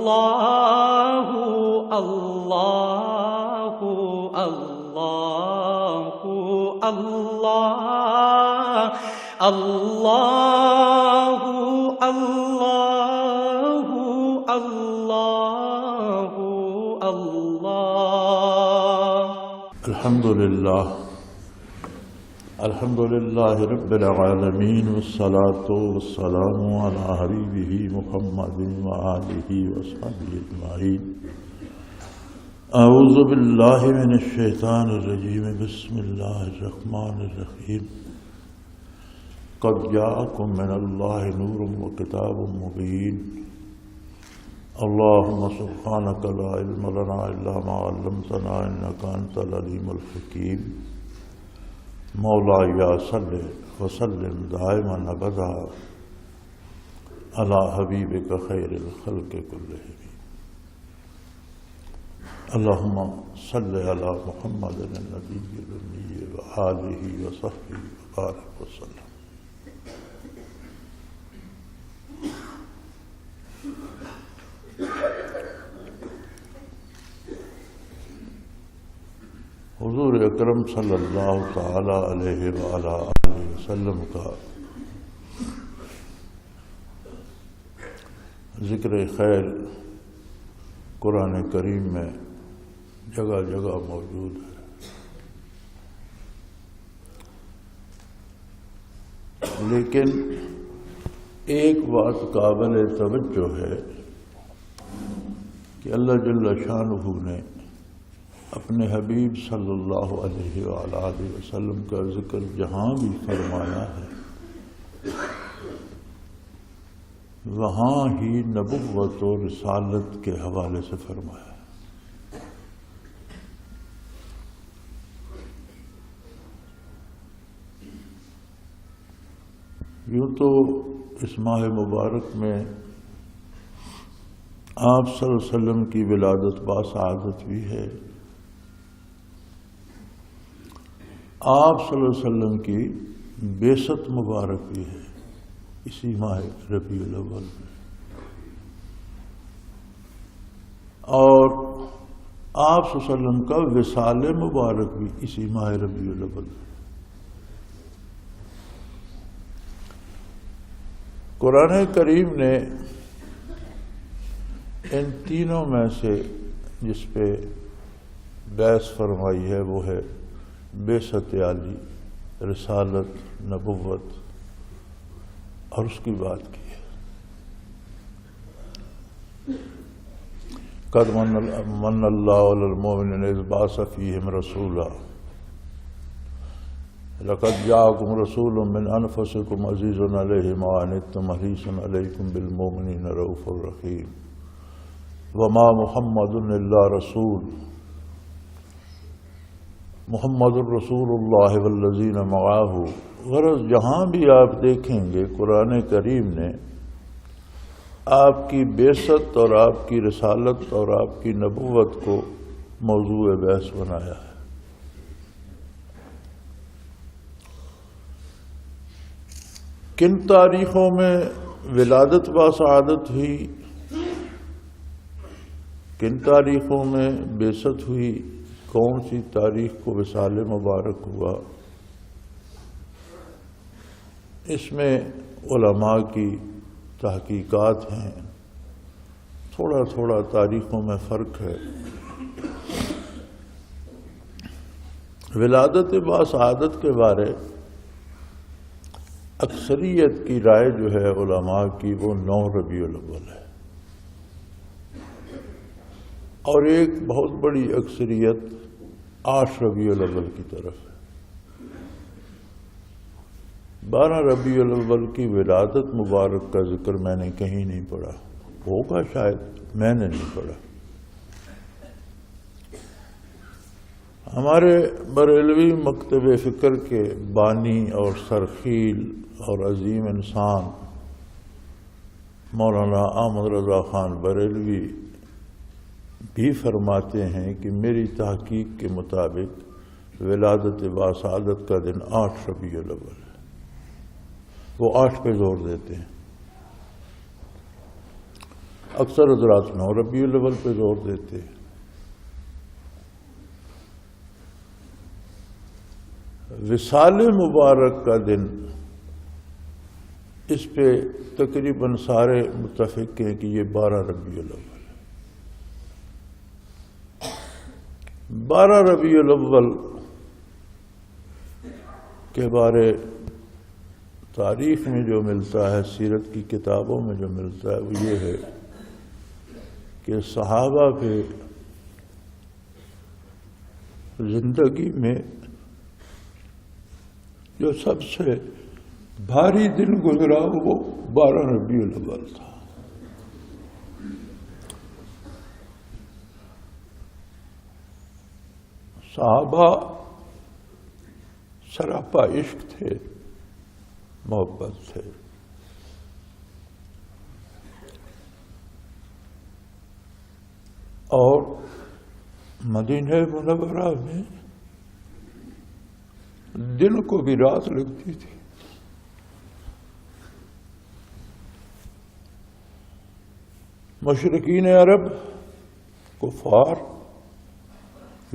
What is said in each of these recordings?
اللہ اللہ اللہ اللہ اللہ اللہ اللہ اللہ الحمد للہ رب العالمین والصلاة والسلام علی حبیبہ محمد وآلہ وصحبہ اجمعین اعوذ باللہ من الشیطان الرجیم بسم اللہ الرحمن الرحیم قد جاءکم من اللہ نور وکتاب مبین اللہم سبحانک لا علم لنا الا ما علمتنا انک انت العلیم الحکیم مولایا صلی وسلم دائما ابدا علی حبیبک خیر الخلق کلہم اللہم صلی علی محمد النبی الأمی وآلہ وصحبہ وبارک وسلم. حضور اکرم صلی اللہ تعالی علیہ وآلہ وسلم کا ذکر خیر قرآن کریم میں جگہ جگہ موجود ہے، لیکن ایک بات قابل توجہ ہے کہ اللہ جل شانہ نے اپنے حبیب صلی اللہ علیہ وآلہ وسلم کا ذکر جہاں بھی فرمایا ہے وہاں ہی نبوت و رسالت کے حوالے سے فرمایا ہے. یوں تو اس ماہ مبارک میں آپ صلی اللہ علیہ وسلم کی ولادت باسعادت بھی ہے، آپ صلی اللہ علیہ وسلم کی بعثت مبارک بھی ہے اسی ماہ ربیع الاول میں، اور آپ صلی اللہ علیہ وسلم کا وصال مبارک بھی اسی ماہ ربیع الاول میں. قرآن کریم نے ان تینوں میں سے جس پہ بحث فرمائی ہے وہ ہے بعثت عالی، رسالت، نبوت، اور اس کی بات کی ہے. قد من اللہ علی المؤمنین اذ بعث فیہم رسولا لقد جاءکم رسول من انفسکم عزیز علیہ ما عنتم حریص علیکم بالمؤمنین رؤوف رحیم وما محمد الا رسول محمد الرسول اللہ والذین معاہ. غرض جہاں بھی آپ دیکھیں گے قرآن کریم نے آپ کی بعثت اور آپ کی رسالت اور آپ کی نبوت کو موضوع بحث بنایا ہے. کن تاریخوں میں ولادت باسعادت ہوئی، کن تاریخوں میں بعثت ہوئی، کون سی تاریخ کو وصال مبارک ہوا، اس میں علماء کی تحقیقات ہیں، تھوڑا تھوڑا تاریخوں میں فرق ہے. ولادت باسعادت کے بارے اکثریت کی رائے جو ہے علماء کی وہ 9 ربیع الاول ہے، اور ایک بہت بڑی اکثریت 8 ربیع الاول کی طرف ہے. 12 ربیع الاول کی ولادت مبارک کا ذکر میں نے کہیں نہیں پڑھا، ہوگا شاید، میں نے نہیں پڑھا. ہمارے بریلوی مکتب فکر کے بانی اور سرخیل اور عظیم انسان مولانا احمد رضا خان بریلوی بھی فرماتے ہیں کہ میری تحقیق کے مطابق ولادت باسعادت کا دن 8 ربیع الاول ہے. وہ 8 پہ زور دیتے ہیں. اکثر حضرات 9 ربیع الاول پہ زور دیتے ہیں۔ وصال مبارک کا دن، اس پہ تقریباً سارے متفق ہیں کہ یہ 12 ربیع الاول ہے۔ 12 ربیع الاول کے بارے تاریخ میں جو ملتا ہے، سیرت کی کتابوں میں جو ملتا ہے، وہ یہ ہے کہ صحابہ پہ زندگی میں جو سب سے بھاری دن گزرا وہ 12 ربیع الاول تھا۔ صحابہ سراپا عشق تھے، محبت تھے، اور مدینہ منورہ میں دن کو بھی رات لگتی تھی۔ مشرکین عرب، کفار،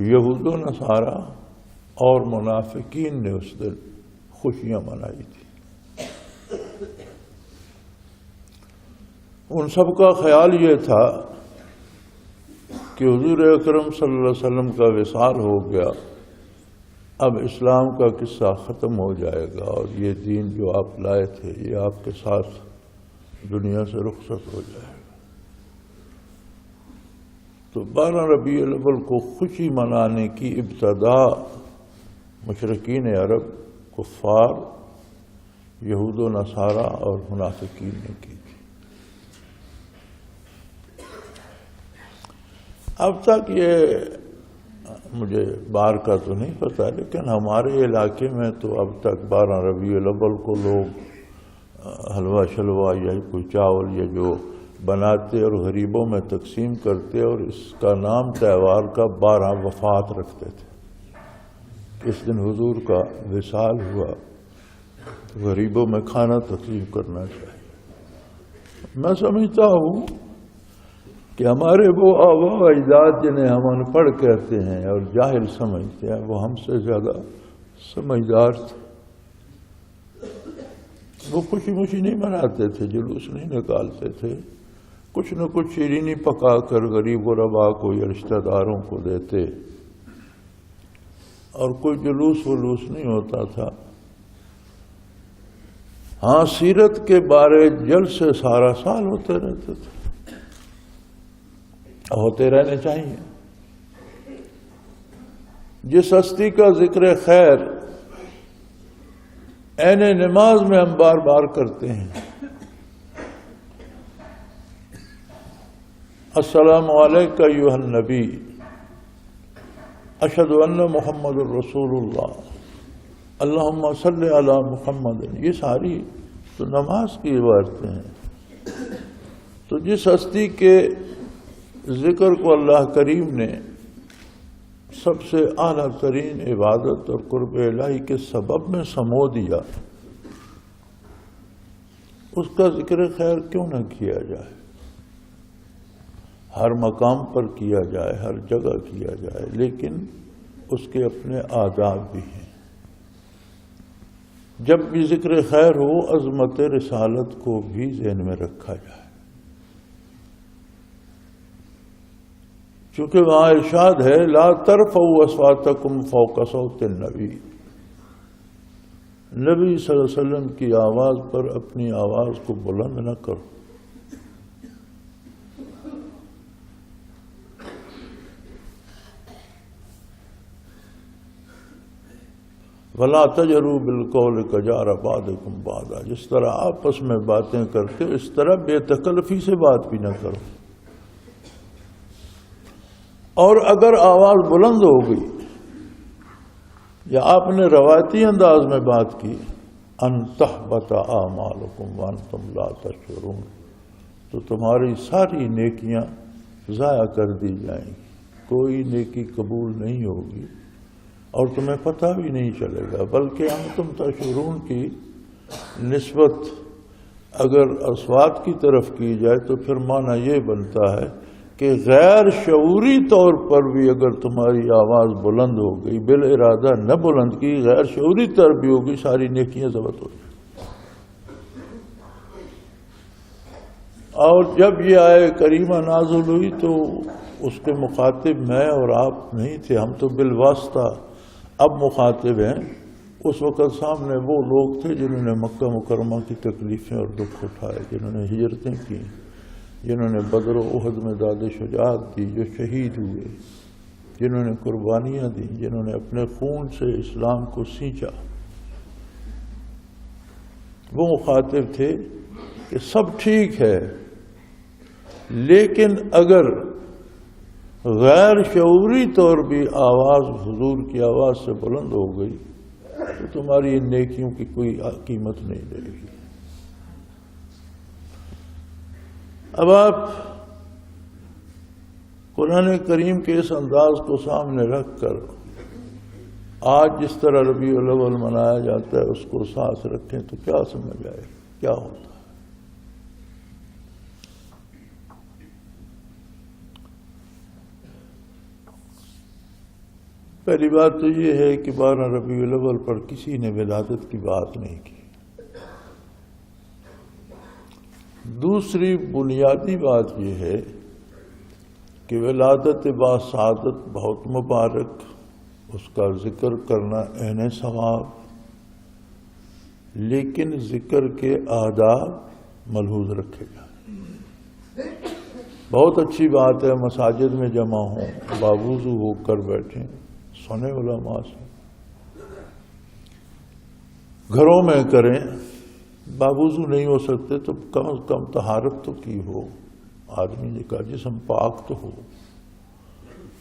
یہود و نصارہ اور منافقین نے اس دن خوشیاں منائی تھی۔ ان سب کا خیال یہ تھا کہ حضور اکرم صلی اللہ علیہ وسلم کا وصال ہو گیا، اب اسلام کا قصہ ختم ہو جائے گا اور یہ دین جو آپ لائے تھے یہ آپ کے ساتھ دنیا سے رخصت ہو جائے گا۔ تو 12 ربیع الاول کو خوشی منانے کی ابتدا مشرکین عرب، کفار، یہود و نصارہ اور منافقین نے کی تھی۔ اب تک یہ مجھے بار کا تو نہیں پتا، لیکن ہمارے علاقے میں تو اب تک 12 ربیع الاول کو لوگ حلوہ شلوہ یا کوئی چاول یا جو بناتے اور غریبوں میں تقسیم کرتے، اور اس کا نام تہوار کا 12 وفات رکھتے تھے۔ اس دن حضور کا وصال ہوا تو غریبوں میں کھانا تقسیم کرنا چاہیے۔ میں سمجھتا ہوں کہ ہمارے وہ آبا و اجداد جنہیں ہم ان پڑھ کہتے ہیں اور جاہل سمجھتے ہیں، وہ ہم سے زیادہ سمجھدار تھے۔ وہ خوشی مشی نہیں مناتے تھے، جلوس نہیں نکالتے تھے، کچھ نہ کچھ شیرینی پکا کر غریب غربا کو یا رشتہ داروں کو دیتے، اور کوئی جلوس ولوس نہیں ہوتا تھا۔ ہاں، سیرت کے بارے جلسے سارا سال ہوتے رہتے تھے، ہوتے رہنے چاہیے۔ جس ہستی کا ذکر خیر عین نماز میں ہم بار بار کرتے ہیں، السلام علیک ایھا النبی اشہد ان محمد الرسول اللہ اللہم صلی علی محمد، یہ ساری تو نماز کی عبارتیں ہیں۔ تو جس ہستی کے ذکر کو اللہ کریم نے سب سے اعلیٰ ترین عبادت اور قرب الہی کے سبب میں سمو دیا، اس کا ذکر خیر کیوں نہ کیا جائے؟ ہر مقام پر کیا جائے، ہر جگہ کیا جائے، لیکن اس کے اپنے آداب بھی ہیں۔ جب بھی ذکر خیر ہو، عظمت رسالت کو بھی ذہن میں رکھا جائے، چونکہ وہاں ارشاد ہے لا ترفعوا اصواتکم فوق صوت النبی، نبی صلی اللہ علیہ وسلم کی آواز پر اپنی آواز کو بلند نہ کرو۔ وَلَا تَجْهَرُوا بِالْقَوْلِ كَجَهْرِ بَعْضِكُمْ بَعْضًا، جس طرح آپس میں باتیں کرتے اس طرح بے تکلفی سے بات بھی نہ کرو۔ اور اگر آواز بلند ہو گئی یا آپ نے روایتی انداز میں بات کی، ان تحبط اعمالکم وانتم لا تشعرون، تو تمہاری ساری نیکیاں ضائع کر دی جائیں گی، کوئی نیکی قبول نہیں ہوگی اور تمہیں پتہ بھی نہیں چلے گا، بلکہ انتم تشعرون کی نسبت اگر اصوات کی طرف کی جائے تو پھر معنی یہ بنتا ہے کہ غیر شعوری طور پر بھی اگر تمہاری آواز بلند ہو گئی، بالارادہ نہ بلند کی، غیر شعوری طور بھی ہوگی، ساری نیکیاں ضبط ہو جائیں۔ اور جب یہ آئے کریمہ نازل ہوئی تو اس کے مخاطب میں اور آپ نہیں تھے، ہم تو بالواسطہ اب مخاطب ہیں۔ اس وقت سامنے وہ لوگ تھے جنہوں نے مکہ مکرمہ کی تکلیفیں اور دکھ اٹھائے، جنہوں نے ہجرتیں کی، جنہوں نے بدر و احد میں داد شجاعت دی، جو شہید ہوئے، جنہوں نے قربانیاں دیں، جنہوں نے اپنے خون سے اسلام کو سینچا۔ وہ مخاطب تھے کہ سب ٹھیک ہے، لیکن اگر غیر شعوری طور بھی آواز حضور کی آواز سے بلند ہو گئی تو تمہاری ان نیکیوں کی کوئی قیمت نہیں رہے گی۔ اب آپ قرآن کریم کے اس انداز کو سامنے رکھ کر آج جس طرح ربیع الاول منایا جاتا ہے اس کو ساتھ رکھیں تو کیا سمجھ آئے کیا ہوتا ہے؟ پہلی بات تو یہ ہے کہ 12 ربیع الاول پر کسی نے ولادت کی بات نہیں کی۔ دوسری بنیادی بات یہ ہے کہ ولادت باسعادت بہت مبارک، اس کا ذکر کرنا عین ثواب، لیکن ذکر کے آداب ملحوظ رکھے جائیں۔ بہت اچھی بات ہے مساجد میں جمع ہوں، باوضو ہو کر بیٹھیں، سنے علماء سے، گھروں میں کریں، باوضو نہیں ہو سکتے تو کم از کم طہارت تو کی ہو، آدمی کا جسم پاک تو ہو۔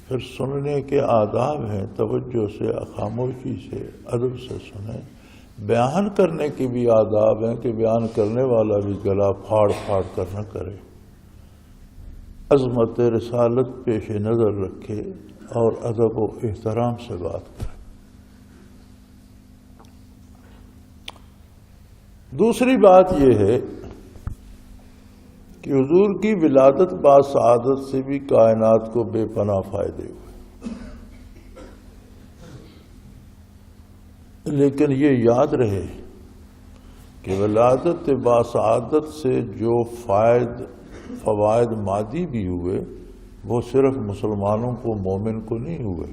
پھر سننے کے آداب ہیں، توجہ سے، خاموشی سے، ادب سے سنیں۔ بیان کرنے کے بھی آداب ہیں کہ بیان کرنے والا بھی گلا پھاڑ پھاڑ کر نہ کرے، عظمت رسالت پیش نظر رکھے اور ادب و احترام سے بات کرے۔ دوسری بات یہ ہے کہ حضور کی ولادت باسعادت سے بھی کائنات کو بے پناہ فائدے ہوئے، لیکن یہ یاد رہے کہ ولادت باسعادت سے جو فوائد مادی بھی ہوئے وہ صرف مسلمانوں کو، مومن کو نہیں ہوئے،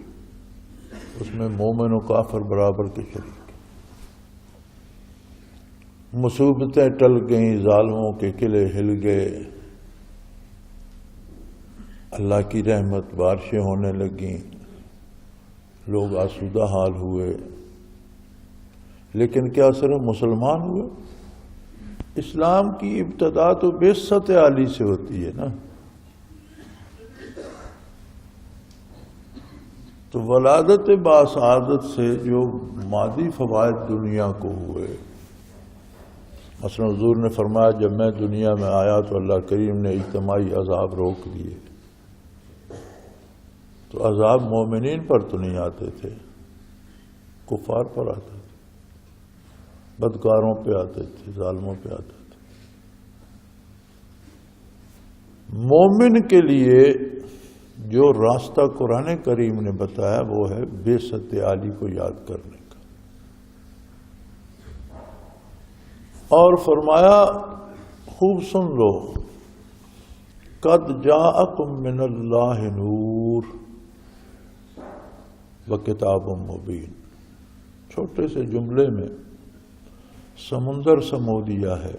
اس میں مومن و کافر برابر کے شریک۔ مصیبتیں ٹل گئیں، ظالموں کے قلعے ہل گئے، اللہ کی رحمت بارشیں ہونے لگیں، لوگ آسودہ حال ہوئے، لیکن کیا صرف مسلمان ہوئے؟ اسلام کی ابتدا تو بعثت عالی سے ہوتی ہے نا۔ تو ولادت باسعادت سے جو مادی فوائد دنیا کو ہوئے، مثلا حضور نے فرمایا جب میں دنیا میں آیا تو اللہ کریم نے اجتماعی عذاب روک دیے، تو عذاب مومنین پر تو نہیں آتے تھے، کفار پر آتے تھے، بدکاروں پہ آتے تھے، ظالموں پہ آتے تھے۔ مومن کے لیے جو راستہ قرآن کریم نے بتایا وہ ہے بعثت عالی کو یاد کرنے کا، اور فرمایا خوب سن لو، قد جاءکم من اللہ نور وکتاب مبین۔ چھوٹے سے جملے میں سمندر سمو دیا ہے۔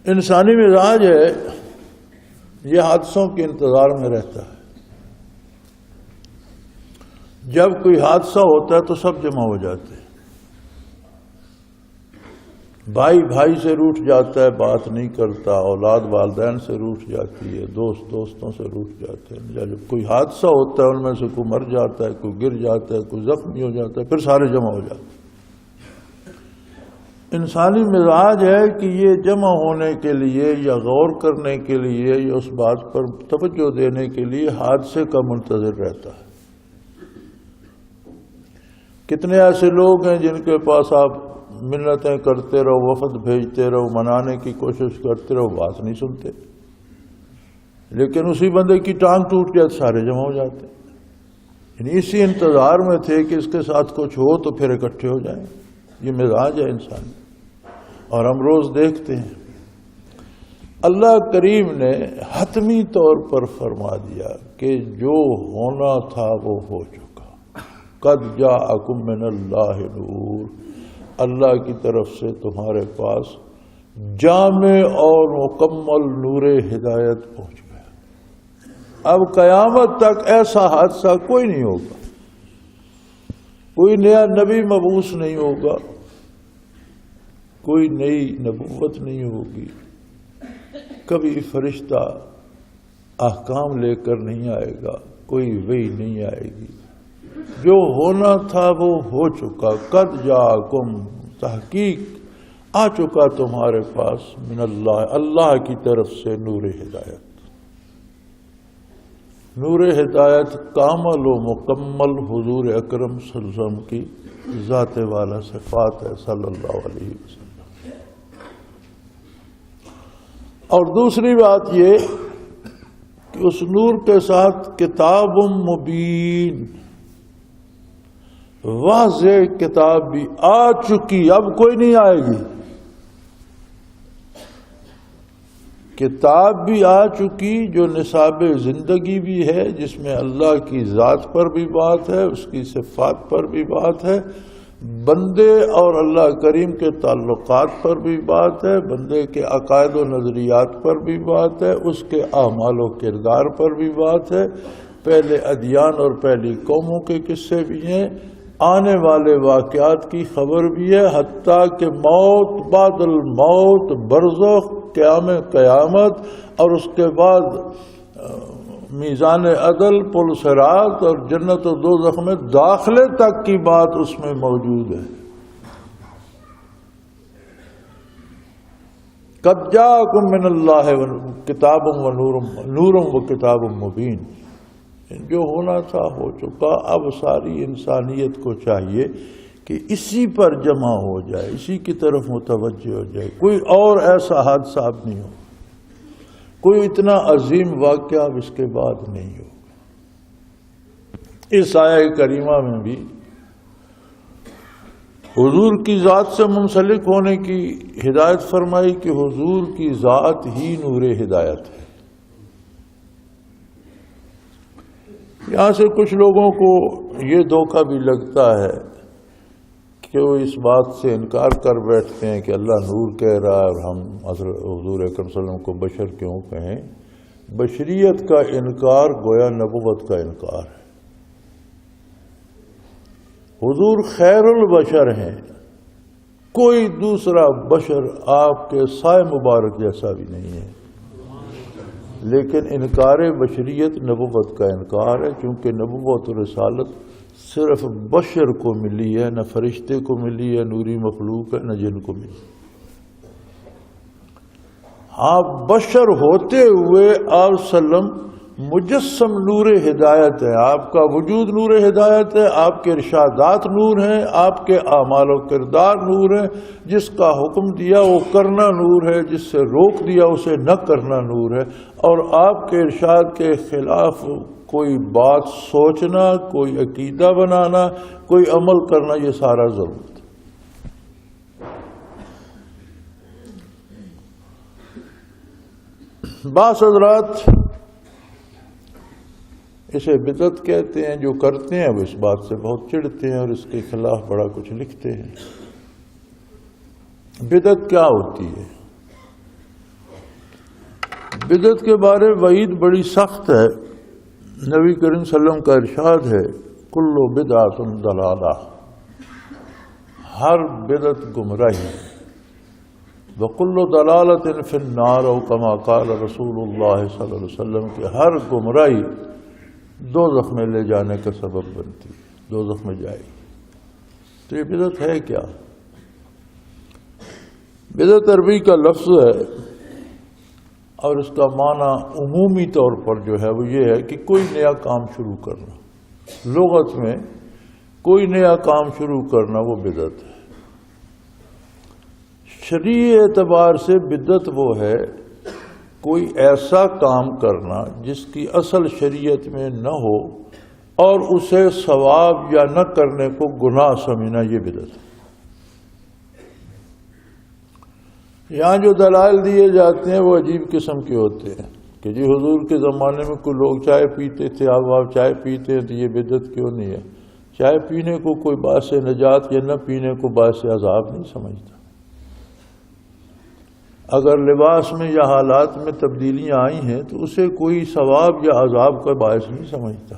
انسانی مزاج ہے یہ حادثوں کے انتظار میں رہتا ہے، جب کوئی حادثہ ہوتا ہے تو سب جمع ہو جاتے ہیں، بھائی بھائی سے روٹھ جاتا ہے، بات نہیں کرتا، اولاد والدین سے روٹھ جاتی ہے، دوست دوستوں سے روٹھ جاتے ہیں، جب کوئی حادثہ ہوتا ہے ان میں سے کوئی مر جاتا ہے، کوئی گر جاتا ہے، کوئی زخمی ہو جاتا ہے، پھر سارے جمع ہو جاتے ہیں۔ انسانی مزاج ہے کہ یہ جمع ہونے کے لیے یا غور کرنے کے لیے یا اس بات پر توجہ دینے کے لیے حادثے کا منتظر رہتا ہے۔ کتنے ایسے لوگ ہیں جن کے پاس آپ منتیں کرتے رہو، وفد بھیجتے رہو، منانے کی کوشش کرتے رہو، بات نہیں سنتے. لیکن اسی بندے کی ٹانگ ٹوٹ جائے سارے جمع ہو جاتے. یعنی اسی انتظار میں تھے کہ اس کے ساتھ کچھ ہو تو پھر اکٹھے ہو جائیں. یہ مزاج ہے انسان. اور ہم روز دیکھتے ہیں اللہ کریم نے حتمی طور پر فرما دیا کہ جو ہونا تھا وہ ہو چکا. قد جاءکم من اللہ نور، اللہ کی طرف سے تمہارے پاس جامع اور مکمل نور ہدایت پہنچ گیا. اب قیامت تک ایسا حادثہ کوئی نہیں ہوگا، کوئی نیا نبی مبعوث نہیں ہوگا، کوئی نئی نبوت نہیں ہوگی، کبھی فرشتہ احکام لے کر نہیں آئے گا، کوئی وحی نہیں آئے گی. جو ہونا تھا وہ ہو چکا. قد جاءکم، تحقیق آ چکا تمہارے پاس، من اللہ، اللہ کی طرف سے نور ہدایت. نور ہدایت کامل و مکمل حضور اکرم صلی اللہ علیہ وسلم کی ذات والا صفات ہے صلی اللہ علیہ وسلم. اور دوسری بات یہ کہ اس نور کے ساتھ کتاب مبین، واضح کتاب بھی آ چکی، اب کوئی نہیں آئے گی. کتاب بھی آ چکی جو نصاب زندگی بھی ہے، جس میں اللہ کی ذات پر بھی بات ہے، اس کی صفات پر بھی بات ہے، بندے اور اللہ کریم کے تعلقات پر بھی بات ہے، بندے کے عقائد و نظریات پر بھی بات ہے، اس کے اعمال و کردار پر بھی بات ہے، پہلے ادیان اور پہلی قوموں کے قصے بھی ہیں، آنے والے واقعات کی خبر بھی ہے، حتیٰ کہ موت بعد الموت، برزخ، قیامت، اور اس کے بعد میزان عدل، پل صراط اور جنت و دوزخ میں داخلے تک کی بات اس میں موجود ہے. قد جاءکم من اللہ کتاب و نور و کتاب مبین. جو ہونا تھا ہو چکا. اب ساری انسانیت کو چاہیے کہ اسی پر جمع ہو جائے، اسی کی طرف متوجہ ہو جائے. کوئی اور ایسا حادثہ اب نہیں ہو، کوئی اتنا عظیم واقعہ اب اس کے بعد نہیں ہو. اس آیہ کریمہ میں بھی حضور کی ذات سے منسلک ہونے کی ہدایت فرمائی کہ حضور کی ذات ہی نور ہدایت ہے. یہاں سے کچھ لوگوں کو یہ دھوکہ بھی لگتا ہے کہ وہ اس بات سے انکار کر بیٹھتے ہیں کہ اللہ نور کہہ رہا ہے اور ہم حضور اکرم صلی اللہ علیہ وسلم کو بشر کیوں کہیں. بشریت کا انکار گویا نبوت کا انکار ہے. حضور خیر البشر ہیں، کوئی دوسرا بشر آپ کے سائے مبارک جیسا بھی نہیں ہے. لیکن انکار بشریت نبوت کا انکار ہے، کیونکہ نبوت و رسالت صرف بشر کو ملی ہے، نہ فرشتے کو ملی ہے، نوری مخلوق ہے، نہ جن کو ملی. آپ بشر ہوتے ہوئے آپ وسلم مجسم نور ہدایت ہے. آپ کا وجود نور ہدایت ہے، آپ کے ارشادات نور ہیں، آپ کے اعمال و کردار نور ہیں. جس کا حکم دیا وہ کرنا نور ہے، جس سے روک دیا اسے نہ کرنا نور ہے. اور آپ کے ارشاد کے خلاف کوئی بات سوچنا، کوئی عقیدہ بنانا، کوئی عمل کرنا، یہ سارا ضرورت. بعض حضرات اسے بدعت کہتے ہیں، جو کرتے ہیں وہ اس بات سے بہت چڑھتے ہیں اور اس کے خلاف بڑا کچھ لکھتے ہیں. بدعت کیا ہوتی ہے؟ بدعت کے بارے وعید بڑی سخت ہے. نبی کریم صلی اللہ علیہ وسلم کا ارشاد ہے کل بدعۃ ضلالہ، ہر بدعت گمراہی، وکل ضلالۃ فی النار، او کما قال رسول اللہ صلی اللہ علیہ وسلم کہ ہر گمراہی دوزخ میں لے جانے کا سبب بنتی ہے، دوزخ میں جائے گی. تو یہ بدعت ہے کیا؟ بدعت عربی کا لفظ ہے اور اس کا معنی عمومی طور پر جو ہے وہ یہ ہے کہ کوئی نیا کام شروع کرنا. لغت میں کوئی نیا کام شروع کرنا وہ بدعت ہے. شرعی اعتبار سے بدعت وہ ہے کوئی ایسا کام کرنا جس کی اصل شریعت میں نہ ہو اور اسے ثواب یا نہ کرنے کو گناہ سمجھنا، یہ بدعت ہے۔ یہاں جو دلائل دیے جاتے ہیں وہ عجیب قسم کے ہوتے ہیں کہ جی حضور کے زمانے میں کوئی لوگ چائے پیتے تھے، اب آپ چائے پیتے ہیں تو یہ بدعت کیوں نہیں ہے؟ چائے پینے کو کوئی باعث نجات یا نہ پینے کو باعث عذاب نہیں سمجھتا۔ اگر لباس میں یا حالات میں تبدیلیاں آئی ہیں تو اسے کوئی ثواب یا عذاب کا باعث نہیں سمجھتا۔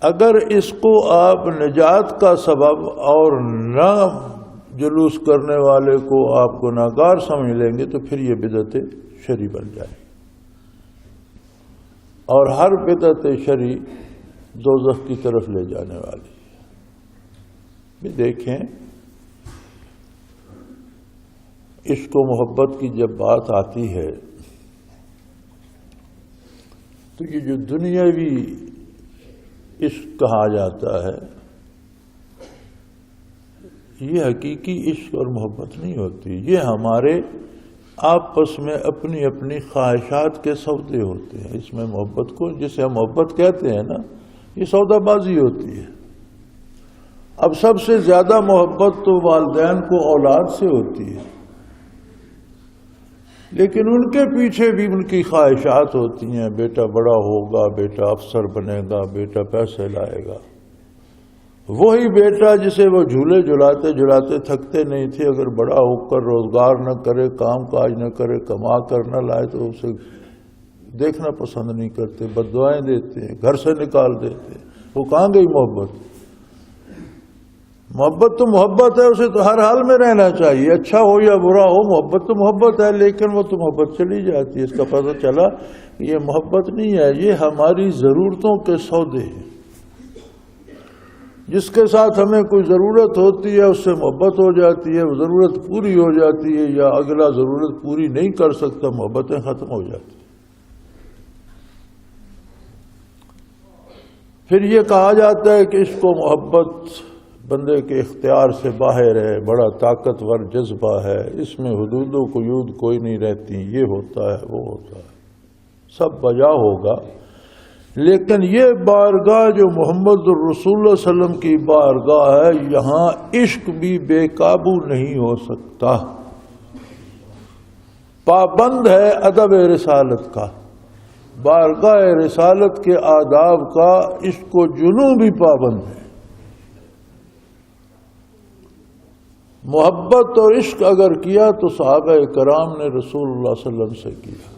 اگر اس کو آپ نجات کا سبب اور نہ جلوس کرنے والے کو آپ گناہگار سمجھ لیں گے تو پھر یہ بدعت شرعی بن جائے، اور ہر بدعت شرعی دوزخ کی طرف لے جانے والی ہے۔ بھی دیکھیں، عشق و محبت کی جب بات آتی ہے تو یہ جو دنیاوی عشق کہا جاتا ہے یہ حقیقی عشق اور محبت نہیں ہوتی، یہ ہمارے آپس میں اپنی اپنی خواہشات کے سودے ہوتے ہیں۔ اس میں محبت کو، جسے ہم محبت کہتے ہیں نا، یہ سودا بازی ہوتی ہے۔ اب سب سے زیادہ محبت تو والدین کو اولاد سے ہوتی ہے، لیکن ان کے پیچھے بھی ان کی خواہشات ہوتی ہیں، بیٹا بڑا ہوگا، بیٹا افسر بنے گا، بیٹا پیسے لائے گا۔ وہی بیٹا جسے وہ جھولے جھلاتے جھلاتے تھکتے نہیں تھے، اگر بڑا ہو کر روزگار نہ کرے، کام کاج نہ کرے، کما کر نہ لائے تو اسے دیکھنا پسند نہیں کرتے، بد دعائیں دیتے ہیں، گھر سے نکال دیتے ہیں۔ وہ کہاں گئی محبت؟ محبت تو محبت ہے، اسے تو ہر حال میں رہنا چاہیے، اچھا ہو یا برا ہو، محبت تو محبت ہے، لیکن وہ تو محبت چلی جاتی ہے۔ اس کا پتہ چلا کہ یہ محبت نہیں ہے، یہ ہماری ضرورتوں کے سودے ہیں۔ جس کے ساتھ ہمیں کوئی ضرورت ہوتی ہے اس سے محبت ہو جاتی ہے، وہ ضرورت پوری ہو جاتی ہے، یا اگلا ضرورت پوری نہیں کر سکتا، محبتیں ختم ہو جاتی ہیں۔ پھر یہ کہا جاتا ہے کہ عشق و محبت بندے کے اختیار سے باہر ہے، بڑا طاقتور جذبہ ہے، اس میں حدود و قیود کوئی نہیں رہتی، یہ ہوتا ہے وہ ہوتا ہے، سب بجا ہوگا۔ لیکن یہ بارگاہ جو محمد الرسول اللہ علیہ وسلم کی بارگاہ ہے، یہاں عشق بھی بے قابو نہیں ہو سکتا، پابند ہے ادب رسالت کا، بارگاہ رسالت کے آداب کا عشق و جنوں بھی پابند ہے۔ محبت اور عشق اگر کیا تو صحابہ کرام نے رسول اللہ صلی اللہ علیہ وسلم سے کیا۔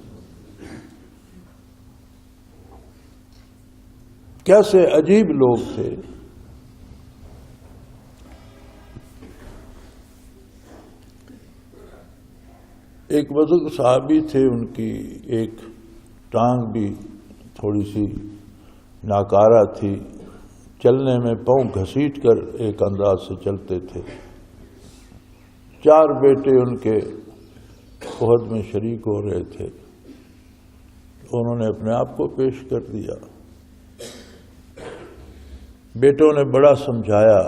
کیسے عجیب لوگ تھے۔ ایک بزرگ صحابی تھے، ان کی ایک ٹانگ بھی تھوڑی سی ناکارہ تھی، چلنے میں پاؤں گھسیٹ کر ایک انداز سے چلتے تھے۔ 4 بیٹے ان کے عہد میں شریک ہو رہے تھے، انہوں نے اپنے آپ کو پیش کر دیا۔ بیٹوں نے بڑا سمجھایا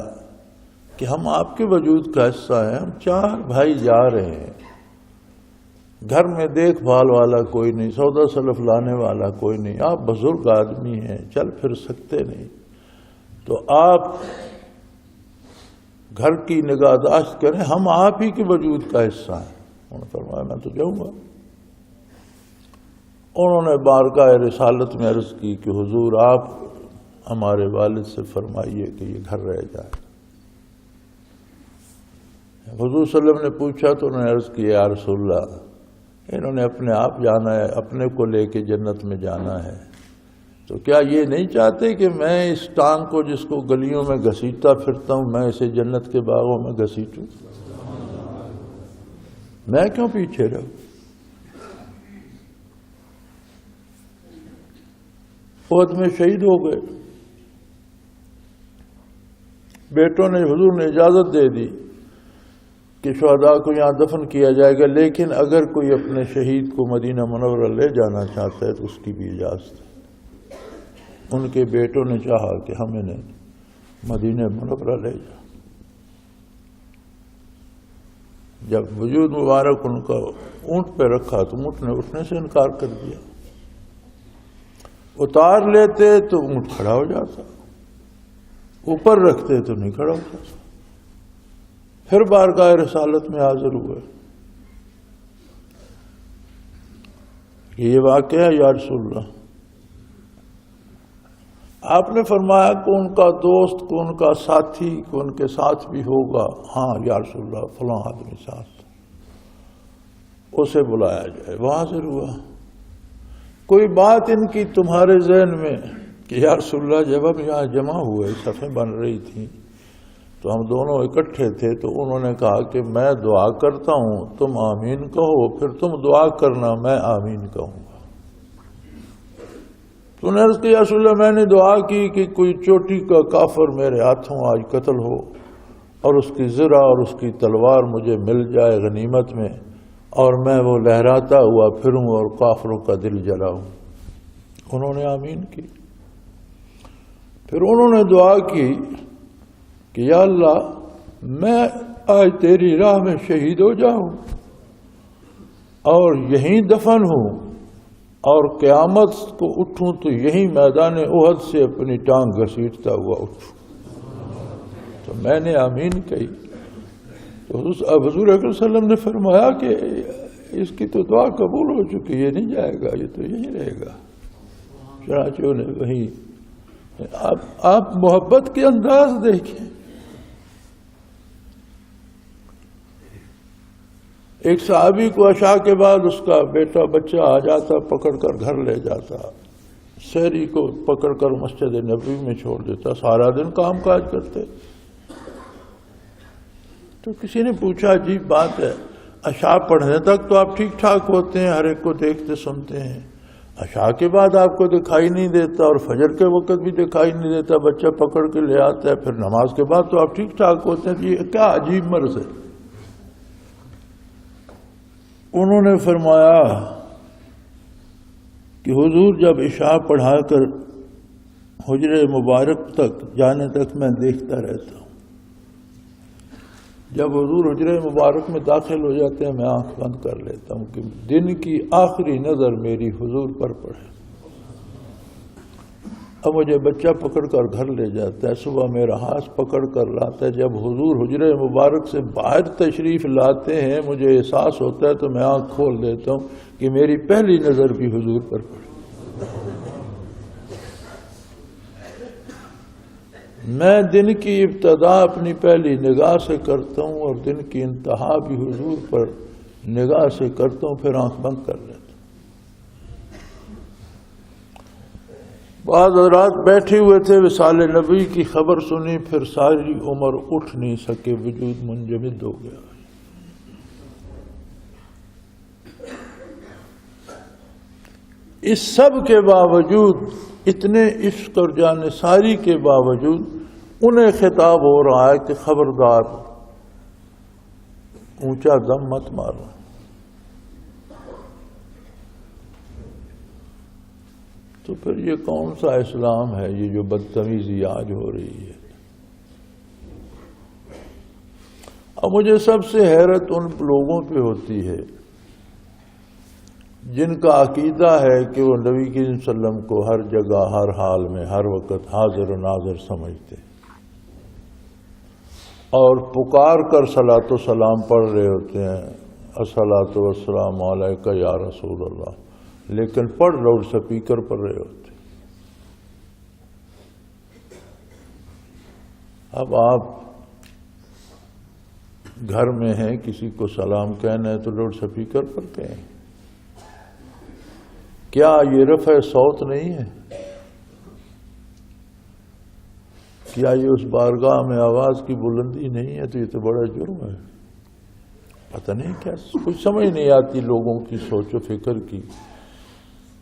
کہ ہم آپ کے وجود کا حصہ ہیں، ہم 4 بھائی جا رہے ہیں، گھر میں دیکھ بھال والا کوئی نہیں، سودا سلف لانے والا کوئی نہیں، آپ بزرگ آدمی ہیں، چل پھر سکتے نہیں، تو آپ گھر کی نگہداشت کریں، ہم آپ ہی کے وجود کا حصہ ہیں۔ انہوں نے فرمایا میں تو جاؤں گا۔ انہوں نے بارگاہ رسالت میں عرض کی کہ حضور آپ ہمارے والد سے فرمائیے کہ یہ گھر رہ جائے۔ حضور صلی اللہ علیہ وسلم نے پوچھا تو انہوں نے عرض کی یا رسول اللہ، انہوں نے اپنے آپ جانا ہے، اپنے کو لے کے جنت میں جانا ہے، تو کیا یہ نہیں چاہتے کہ میں اس ٹانگ کو جس کو گلیوں میں گھسیٹتا پھرتا ہوں، میں اسے جنت کے باغوں میں گھسیٹوں؟ میں کیوں پیچھے رہوں؟ عہد میں شہید ہو گئے۔ بیٹوں نے، حضور نے اجازت دے دی کہ شہداء کو یہاں دفن کیا جائے گا، لیکن اگر کوئی اپنے شہید کو مدینہ منورہ لے جانا چاہتا ہے تو اس کی بھی اجازت ہے۔ ان کے بیٹوں نے چاہا کہ ہم انہیں مدینہ منورہ لے جائیں۔ جب وجود مبارک ان کا اونٹ پہ رکھا تو اونٹ نے اٹھنے سے انکار کر دیا، اتار لیتے تو اونٹ کھڑا ہو جاتا، اوپر رکھتے تو نہیں کھڑا ہوتا۔ پھر بارگاہ رسالت میں حاضر ہوئے، یہ واقعہ ہے یا رسول اللہ؟ آپ نے فرمایا کہ ان کا دوست کو ان کا ساتھی کو ان کے ساتھ بھی ہوگا۔ ہاں یا رسول اللہ، فلاں آدمی ساتھ، اسے بلایا جائے۔ وہ حاضر ہوا۔ کوئی بات ان کی تمہارے ذہن میں کہ یا رسول اللہ جب ہم یہاں جمع ہوئے، صفیں بن رہی تھیں تو ہم دونوں اکٹھے تھے، تو انہوں نے کہا کہ میں دعا کرتا ہوں تم آمین کہو، پھر تم دعا کرنا میں آمین کہوں گا۔ تو نے عرض کیا یا رسول اللہ میں نے دعا کی کہ کوئی چوٹی کا کافر میرے ہاتھوں آج قتل ہو اور اس کی زرہ اور اس کی تلوار مجھے مل جائے غنیمت میں، اور میں وہ لہراتا ہوا پھروں اور کافروں کا دل جلاؤں۔ انہوں نے آمین کی۔ پھر انہوں نے دعا کی کہ یا اللہ میں آج تیری راہ میں شہید ہو جاؤں اور یہیں دفن ہوں، اور قیامت کو اٹھوں تو یہی میدان احد سے اپنی ٹانگ گھسیٹتا ہوا اٹھوں۔ تو میں نے آمین کہی تو حضور اکرم صلی اللہ علیہ وسلم نے فرمایا کہ اس کی تو دعا قبول ہو چکی، یہ نہیں جائے گا، یہ تو یہی رہے گا۔ چنانچہ نے وہی آپ محبت کے انداز دیکھیں۔ ایک صحابی کو عشاء کے بعد اس کا بیٹا بچہ آ جاتا، پکڑ کر گھر لے جاتا، سحری کو پکڑ کر مسجد نبوی میں چھوڑ دیتا، سارا دن کام کاج کرتے۔ تو کسی نے پوچھا عجیب بات ہے، عشاء پڑھنے تک تو آپ ٹھیک ٹھاک ہوتے ہیں، ہر ایک کو دیکھتے سنتے ہیں، عشاء کے بعد آپ کو دکھائی نہیں دیتا اور فجر کے وقت بھی دکھائی نہیں دیتا، بچہ پکڑ کے لے آتا ہے، پھر نماز کے بعد تو آپ ٹھیک ٹھاک ہوتے ہیں، یہ کیا عجیب مرض ہے؟ انہوں نے فرمایا کہ حضور جب عشاء پڑھا کر حجرے مبارک تک جانے تک میں دیکھتا رہتا ہوں، جب حضور حجرے مبارک میں داخل ہو جاتے ہیں میں آنکھ بند کر لیتا ہوں کہ دن کی آخری نظر میری حضور پر پڑے۔ اب مجھے بچہ پکڑ کر گھر لے جاتا ہے، صبح میرا ہاتھ پکڑ کر لاتا ہے، جب حضور حجرے مبارک سے باہر تشریف لاتے ہیں مجھے احساس ہوتا ہے تو میں آنکھ کھول دیتا ہوں کہ میری پہلی نظر بھی حضور پر پڑی۔ میں دن کی ابتدا اپنی پہلی نگاہ سے کرتا ہوں اور دن کی انتہا بھی حضور پر نگاہ سے کرتا ہوں، پھر آنکھ بند کر لیتا ہوں۔ بعض حضرات بیٹھے ہوئے تھے، وصال نبی کی خبر سنی، پھر ساری عمر اٹھ نہیں سکے، وجود منجمد ہو گیا۔ اس سب کے باوجود، اتنے عشق اور جانثاری کے باوجود انہیں خطاب ہو رہا ہے کہ خبردار اونچا دم مت مارو۔ تو پھر یہ کون سا اسلام ہے یہ جو بدتمیزی آج ہو رہی ہے؟ اب مجھے سب سے حیرت ان لوگوں پہ ہوتی ہے جن کا عقیدہ ہے کہ وہ نبی کریم صلی اللہ علیہ وسلم کو ہر جگہ، ہر حال میں، ہر وقت حاضر و ناظر سمجھتے اور پکار کر صلاۃ و سلام پڑھ رہے ہوتے ہیں، الصلاۃ والسلام علیکہ یا رسول اللہ، لیکن پڑھ لاؤڈ سپیکر پر رہے ہوتے۔ اب آپ گھر میں ہیں، کسی کو سلام کہنا ہے تو لاؤڈ سپیکر پر کہیں۔ کیا یہ رفع صوت نہیں ہے؟ کیا یہ اس بارگاہ میں آواز کی بلندی نہیں ہے؟ تو یہ تو بڑا جرم ہے۔ پتہ نہیں کیا، کچھ سمجھ نہیں آتی لوگوں کی سوچ و فکر کی۔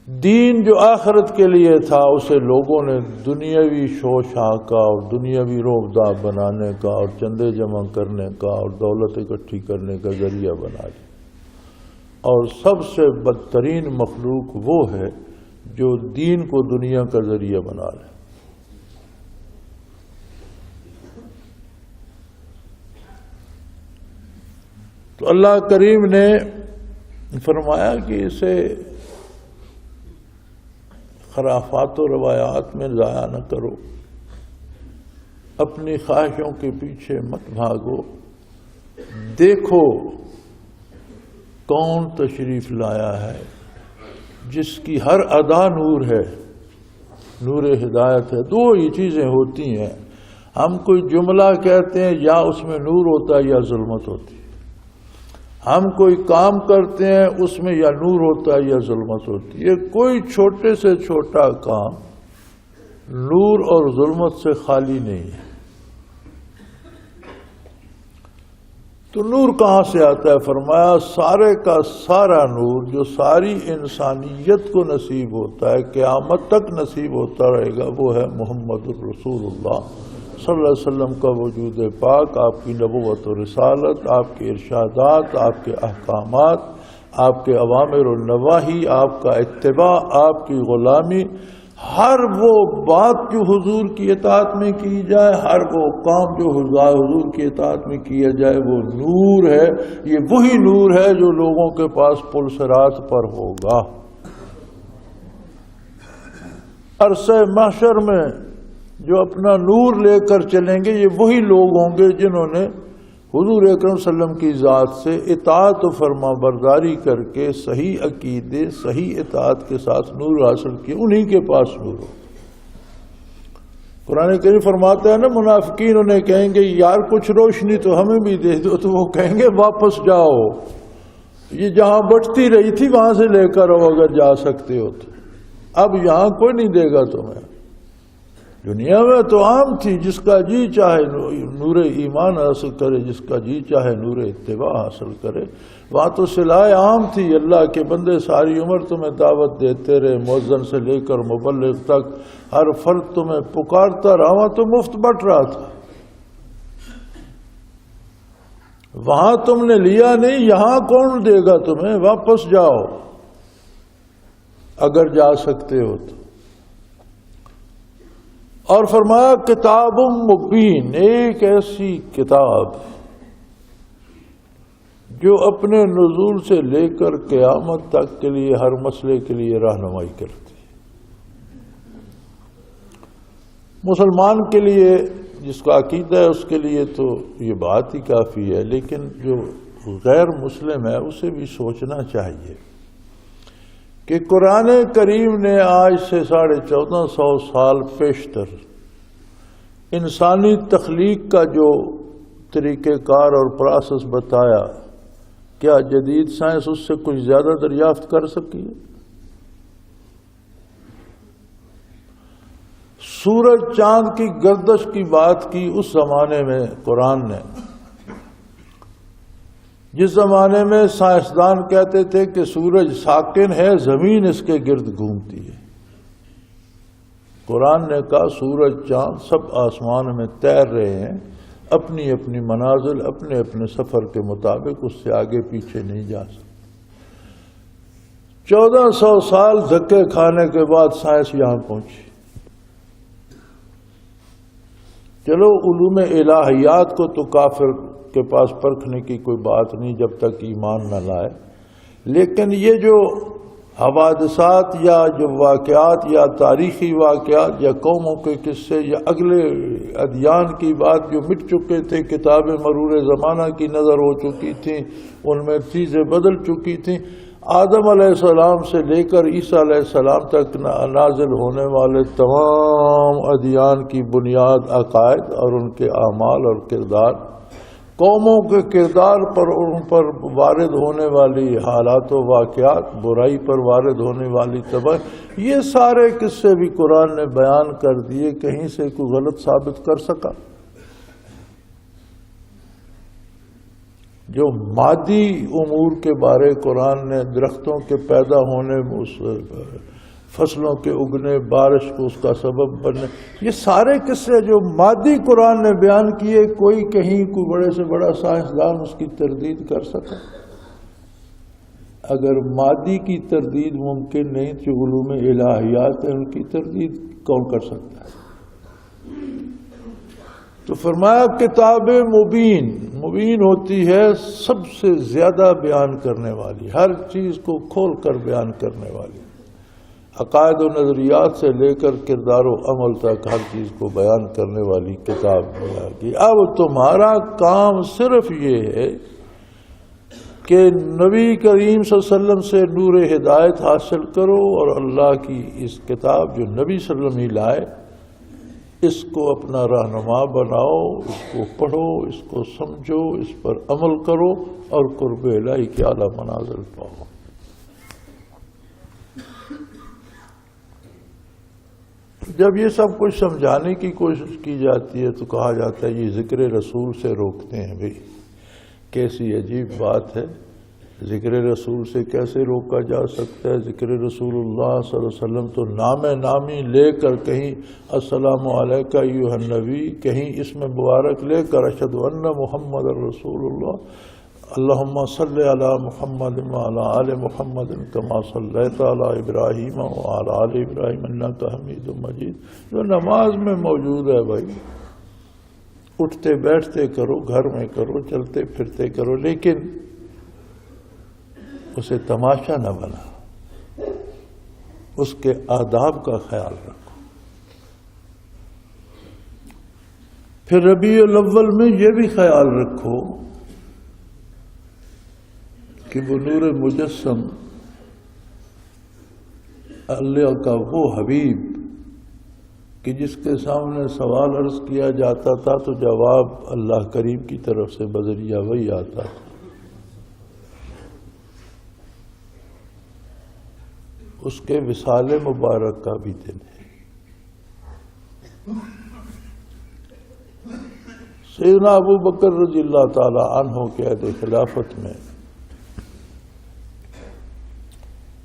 دین جو آخرت کے لیے تھا اسے لوگوں نے دنیاوی شوشا کا اور دنیاوی روب داب بنانے کا اور چندے جمع کرنے کا اور دولت اکٹھی کرنے کا ذریعہ بنا لیا۔ اور سب سے بدترین مخلوق وہ ہے جو دین کو دنیا کا ذریعہ بنا لے۔ تو اللہ کریم نے فرمایا کہ اسے خرافات و روایات میں ضائع نہ کرو، اپنی خواہشوں کے پیچھے مت بھاگو، دیکھو کون تشریف لایا ہے جس کی ہر ادا نور ہے، نور ہدایت ہے۔ دو ہی چیزیں ہوتی ہیں، ہم کوئی جملہ کہتے ہیں یا اس میں نور ہوتا ہے یا ظلمت ہوتی ہے، ہم کوئی کام کرتے ہیں اس میں یا نور ہوتا ہے یا ظلمت ہوتی ہے۔ کوئی چھوٹے سے چھوٹا کام نور اور ظلمت سے خالی نہیں ہے۔ تو نور کہاں سے آتا ہے؟ فرمایا سارے کا سارا نور جو ساری انسانیت کو نصیب ہوتا ہے، قیامت تک نصیب ہوتا رہے گا، وہ ہے محمد الرسول اللہ صلی اللہ علیہ وسلم کا وجود پاک، آپ کی نبوت و رسالت، آپ کے ارشادات، آپ کے احکامات، آپ کے اوامر و نواہی، آپ کا اتباع، آپ کی غلامی، ہر وہ بات جو حضور کی اطاعت میں کی جائے، ہر وہ کام جو حضور کی اطاعت میں کیا جائے، وہ نور ہے۔ یہ وہی نور ہے جو لوگوں کے پاس پل صراط پر ہوگا۔ عرصہ محشر میں جو اپنا نور لے کر چلیں گے، یہ وہی لوگ ہوں گے جنہوں نے حضور اکرم صلی اللہ علیہ وسلم کی ذات سے اطاعت و فرما برداری کر کے صحیح عقیدے، صحیح اطاعت کے ساتھ نور حاصل کیا، انہی کے پاس نور ہو۔ قرآن کریم فرماتا ہے نا، منافقین انہیں کہیں گے یار کچھ روشنی تو ہمیں بھی دے دو، تو وہ کہیں گے واپس جاؤ، یہ جہاں بٹتی رہی تھی وہاں سے لے کر آؤ اگر جا سکتے ہو تو، اب یہاں کوئی نہیں دے گا تمہیں۔ دنیا میں تو عام تھی، جس کا جی چاہے نور ایمان حاصل کرے، جس کا جی چاہے نور اتباع حاصل کرے، وہاں تو صلاح عام تھی، اللہ کے بندے ساری عمر تمہیں دعوت دیتے رہے، مؤذن سے لے کر مبلغ تک ہر فرد تمہیں پکارتا رہا، وہاں تو مفت بٹ رہا تھا۔ وہاں تم نے لیا نہیں، یہاں کون دے گا تمہیں؟ واپس جاؤ اگر جا سکتے ہو تو۔ اور فرمایا کتاب مبین، ایک ایسی کتاب جو اپنے نزول سے لے کر قیامت تک کے لیے ہر مسئلے کے لیے رہنمائی کرتی ہے۔ مسلمان کے لیے جس کا عقیدہ ہے اس کے لیے تو یہ بات ہی کافی ہے، لیکن جو غیر مسلم ہے اسے بھی سوچنا چاہیے کہ قرآن کریم نے آج سے 1450 سال پیشتر انسانی تخلیق کا جو طریقہ کار اور پروسیس بتایا، کیا جدید سائنس اس سے کچھ زیادہ دریافت کر سکی ہے؟ سورج چاند کی گردش کی بات کی اس زمانے میں قرآن نے، جس زمانے میں سائنسدان کہتے تھے کہ سورج ساکن ہے، زمین اس کے گرد گھومتی ہے، قرآن نے کہا سورج چاند سب آسمان میں تیر رہے ہیں، اپنی اپنی منازل، اپنے اپنے سفر کے مطابق، اس سے آگے پیچھے نہیں جا سکتے۔ 1400 سال دھکے کھانے کے بعد سائنس یہاں پہنچی۔ چلو علوم الہیات کو تو کافر کے پاس پرکھنے کی کوئی بات نہیں جب تک ایمان نہ لائے، لیکن یہ جو حوادثات یا جو واقعات یا تاریخی واقعات یا قوموں کے قصے یا اگلے ادیان کی بات جو مٹ چکے تھے، کتابیں مرور زمانہ کی نظر ہو چکی تھیں، ان میں چیزیں بدل چکی تھیں، آدم علیہ السلام سے لے کر عیسیٰ علیہ السلام تک نازل ہونے والے تمام ادیان کی بنیاد عقائد اور ان کے اعمال اور کردار، قوموں کے کردار پر اور ان پر وارد ہونے والی حالات و واقعات، برائی پر وارد ہونے والی تباہی، یہ سارے قصے بھی قرآن نے بیان کر دیے، کہیں سے کوئی غلط ثابت کر سکا؟ جو مادی امور کے بارے قرآن نے، درختوں کے پیدا ہونے، فصلوں کے اگنے، بارش کو اس کا سبب بننے، یہ سارے قصے جو مادی قرآن نے بیان کیے، کوئی کہیں کوئی بڑے سے بڑا سائنسدان اس کی تردید کر سکا؟ اگر مادی کی تردید ممکن نہیں تو علوم الہیات ہیں، ان کی تردید کون کر سکتا ہے؟ تو فرمایا کتاب مبین، مبین ہوتی ہے سب سے زیادہ بیان کرنے والی، ہر چیز کو کھول کر بیان کرنے والی، عقائد و نظریات سے لے کر کردار و عمل تک ہر چیز کو بیان کرنے والی کتاب دیا گئی۔ اب تمہارا کام صرف یہ ہے کہ نبی کریم صلی اللہ علیہ وسلم سے نور ہدایت حاصل کرو، اور اللہ کی اس کتاب جو نبی صلی اللہ علیہ وسلم ہی لائے اس کو اپنا رہنما بناؤ، اس کو پڑھو، اس کو سمجھو، اس پر عمل کرو، اور قرب الہی کے اعلیٰ منازل پاؤ۔ جب یہ سب کچھ سمجھانے کی کوشش کی جاتی ہے تو کہا جاتا ہے یہ ذکر رسول سے روکتے ہیں۔ بھئی کیسی عجیب بات ہے، ذکر رسول سے کیسے روکا جا سکتا ہے؟ ذکر رسول اللہ صلی اللہ علیہ وسلم تو نام نامی لے کر، کہیں السلام علیکہ ایھا النبی، کہیں اس میں مبارک لے کر اشہد ان محمد رسول اللہ، اللہم صلی علی محمد وعلی آل محمد کما صلیت علی ابراہیم وعلی آل ابراہیم انک حمید مجید، جو نماز میں موجود ہے بھائی، اٹھتے بیٹھتے کرو، گھر میں کرو، چلتے پھرتے کرو، لیکن اسے تماشا نہ بنا، اس کے آداب کا خیال رکھو۔ پھر ربیع الاول میں یہ بھی خیال رکھو کہ وہ نور مجسم اللہ کا وہ حبیب کہ جس کے سامنے سوال عرض کیا جاتا تھا تو جواب اللہ کریم کی طرف سے بذریعہ وحی آتا تھا، اس کے وصال مبارک کا بھی دن ہے۔ سیدنا ابو بکر رضی اللہ تعالی عنہ کے عہد خلافت میں